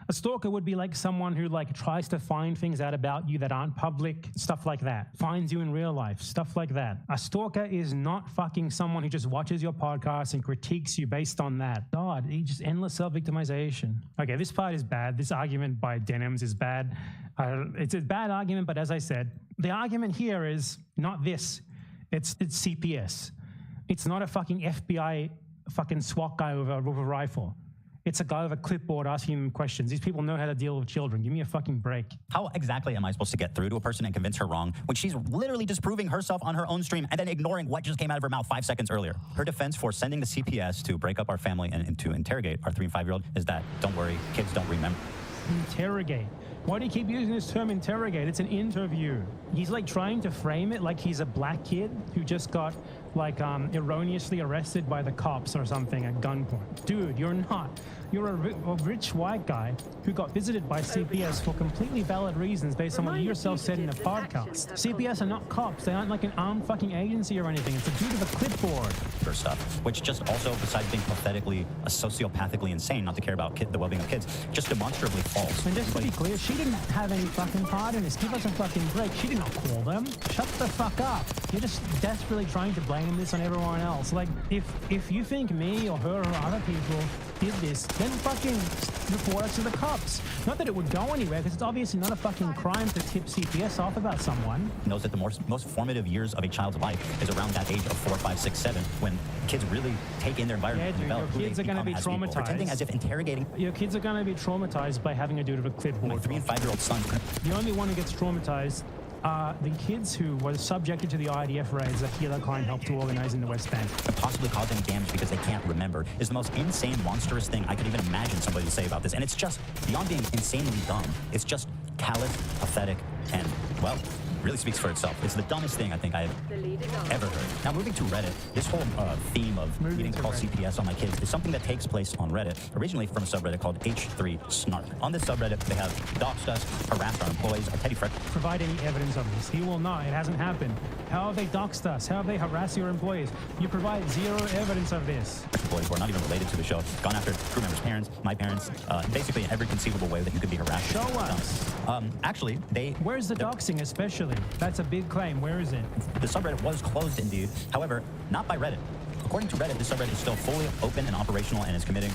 A stalker would be someone who tries to find things out about you that aren't public, stuff like that. Finds you in real life, stuff like that. A stalker is not fucking someone who just watches your podcast and critiques you based on that. God, just endless self-victimization. Okay, this part is bad. This argument by Denims is bad. It's a bad argument, but as I said, the argument here is not this. It's CPS. It's not a fucking FBI fucking SWAT guy with a rifle. It's a guy with a clipboard asking them questions. These people know how to deal with children. Give me a fucking break. How exactly am I supposed to get through to a person and convince her wrong when she's literally disproving herself on her own stream and then ignoring what just came out of her mouth 5 seconds earlier? Her defense for sending the CPS to break up our family and to interrogate our 3- and 5-year-old is that, don't worry, kids don't remember. Interrogate. Why do you keep using this term interrogate? It's an interview. He's like trying to frame it like he's a black kid who just got like erroneously arrested by the cops or something at gunpoint. Dude, you're not. You're a rich white guy who got visited by CPS for completely valid reasons based on what you yourself said in a podcast. CPS are not cops. They aren't like an armed fucking agency or anything. It's a dude with a clipboard. For stuff, which just also, besides being pathetically, sociopathically insane, not to care about the well-being of kids, just demonstrably false. And just to be clear, she didn't have any fucking part in this. Give us a fucking break. She did not call them. Shut the fuck up. You're just desperately trying to blame this on everyone else. Like, if you think me or her or other people did this, then fucking report us to the cops. Not that it would go anywhere, because it's obviously not a fucking crime to tip CPS off about someone. Knows that the most formative years of a child's life is around that age of 4, 5, 6, 7, when kids really take in their environment and develop who they become as people, pretending as if interrogating. Your kids are going to be traumatized by having a dude with a clipboard. My 3- and 5-year-old son. The only one who gets traumatized are the kids who were subjected to the IDF raids that Hila Klein helped to organize in the West Bank. And possibly cause any damage because they can't remember is the most insane, monstrous thing I could even imagine somebody to say about this. And it's just, beyond being insanely dumb, it's just callous, pathetic, and, well, really speaks for itself. It's the dumbest thing I think I've ever heard. Now, moving to Reddit, this whole theme of needing to call CPS on my kids is something that takes place on Reddit, originally from a subreddit called H3Snark. On this subreddit, they have doxed us, harassed our employees, our petty friends. Provide any evidence of this. He will not. It hasn't happened. How have they doxed us? How have they harassed your employees? You provide zero evidence of this. Employees who are not even related to the show, gone after crew members' parents, my parents, basically in every conceivable way that you could be harassed. Show us. Actually, Where's the doxing especially? That's a big claim. Where is it? The subreddit was closed indeed. However, not by Reddit. According to Reddit, the subreddit is still fully open and operational and is committing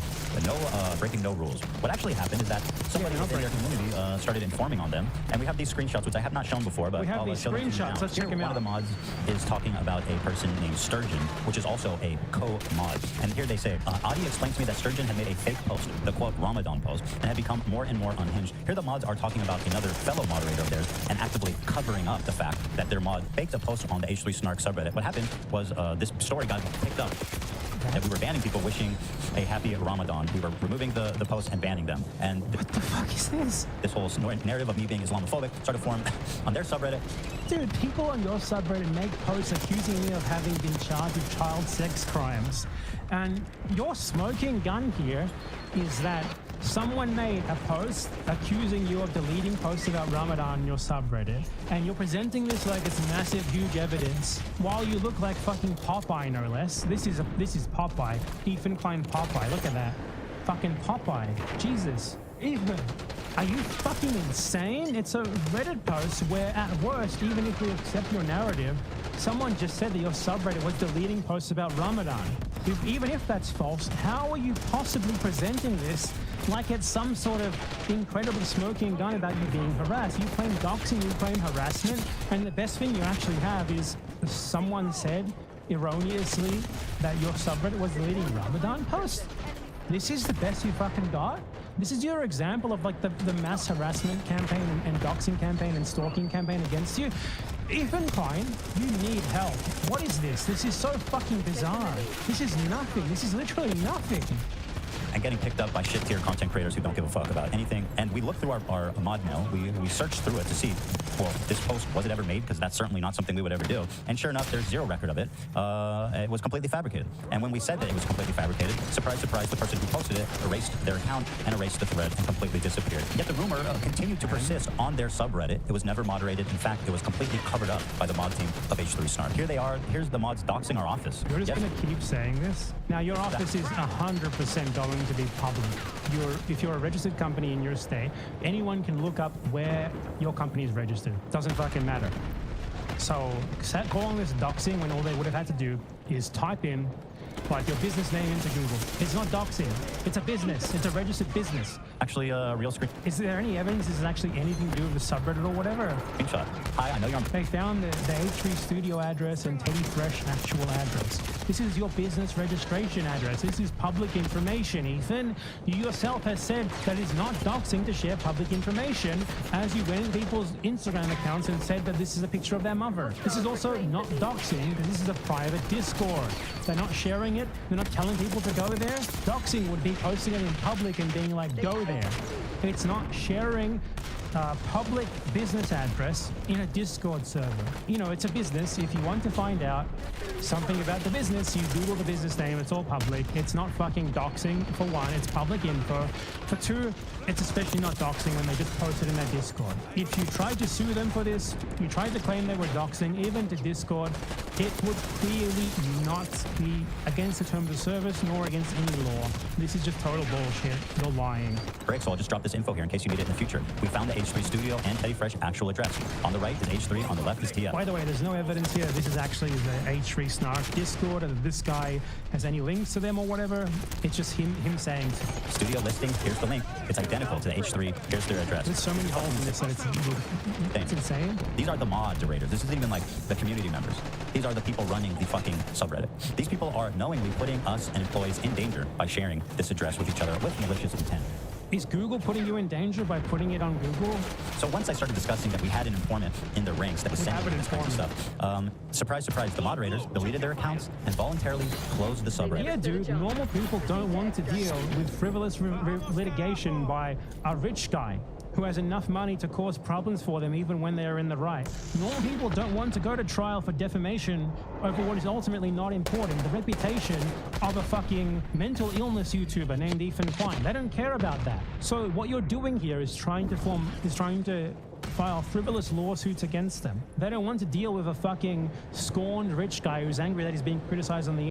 breaking no rules. What actually happened is that somebody within their community started informing on them, and we have these screenshots, which I have not shown before, but we have these screenshots. Let's check them out. One of the mods is talking about a person named Sturgeon, which is also a co-mod. And here they say, Adi explained to me that Sturgeon had made a fake post, the quote Ramadan post, and had become more and more unhinged. Here the mods are talking about another fellow moderator of theirs and actively covering up the fact that their mod faked a post on the H3Snark subreddit. What happened was this story got picked up. That we were banning people wishing a happy Ramadan. We were removing the posts and banning them. And what the fuck is this? This whole narrative of me being Islamophobic started to form on their subreddit. Dude, people on your subreddit make posts accusing me of having been charged with child sex crimes. And your smoking gun here is that someone made a post accusing you of deleting posts about Ramadan in your subreddit, and you're presenting this like it's massive, huge evidence, while you look like fucking Popeye, no less. This is Popeye. Ethan Klein Popeye. Look at that. Fucking Popeye. Jesus. Ethan, are you fucking insane? It's a Reddit post where, at worst, even if we accept your narrative, someone just said that your subreddit was deleting posts about Ramadan. Even if that's false, how are you possibly presenting this like it's some sort of incredible smoking gun about you being harassed? You claim doxing, you claim harassment, and the best thing you actually have is someone said erroneously that your subreddit was deleting Ramadan posts? This is the best you fucking got? This is your example of like the mass harassment campaign and doxing campaign and stalking campaign against you? Ethan Klein, you need help. What is this? This is so fucking bizarre. This is nothing. This is literally nothing. And getting picked up by shit-tier content creators who don't give a fuck about anything. And we looked through our mod mail. We searched through it to see, well, this post, was it ever made? Because that's certainly not something we would ever do. And sure enough, there's zero record of it. It was completely fabricated. And when we said that it was completely fabricated, surprise, surprise, the person who posted it erased their account and erased the thread and completely disappeared. Yet the rumor continued to persist on their subreddit. It was never moderated. In fact, it was completely covered up by the mod team of H3Snark. Here they are. Here's the mods doxing our office. You're just going to keep saying this? Now, your office is 100% going to be public. If you're a registered company in your state, anyone can look up where your company is registered. Doesn't fucking matter. So calling this doxing when all they would have had to do is type in like your business name into Google. It's not doxing. It's a business. It's a registered business. Actually, real screen. Is there any evidence this is actually anything to do with the subreddit or whatever? Screenshot. Hi, I know you're on. They found the H3 studio address and Teddy Fresh actual address. This is your business registration address. This is public information, Ethan. You yourself has said that it's not doxing to share public information as you went in people's Instagram accounts and said that this is a picture of their mother. This is also not doxing because this is a private Discord. They're not sharing it. They're not telling people to go there. Doxing would be posting it in public and being like, go there. It's not sharing public business address in a Discord server. You know, it's a business. If you want to find out something about the business, you Google the business name. It's all public. It's not fucking doxing, for one. It's public info. For two, it's especially not doxing when they just post it in their Discord. If you tried to sue them for this, you tried to claim they were doxing, even to Discord, it would clearly not be against the terms of service nor against any law. This is just total bullshit. You're lying. Great, so I'll just drop this info here in case you need it in the future. We found the H3 studio and Teddy Fresh actual address. On the right is H3, on the left is TF. By the way, there's no evidence here this is actually the H3 Snark Discord or that this guy has any links to them or whatever. It's just him saying so. Studio listing, here's the link. It's identical to the H3, here's their address. There's so many holes in this that it's insane. These are the moderators. This isn't even like the community members. These are the people running the fucking subreddit. These people are knowingly putting us and employees in danger by sharing this address with each other with malicious intent. Is Google putting you in danger by putting it on Google? So once I started discussing that we had an informant in the ranks that was sending this kind of stuff, surprise, surprise, the moderators deleted their accounts and voluntarily closed the subreddit. Yeah, dude, normal people don't want to deal with frivolous litigation by a rich guy who has enough money to cause problems for them even when they are in the right. Normal people don't want to go to trial for defamation over what is ultimately not important, the reputation of a fucking mental illness YouTuber named Ethan Klein. They don't care about that. So what you're doing here is trying to file frivolous lawsuits against them. They don't want to deal with a fucking scorned rich guy who's angry that he's being criticized on the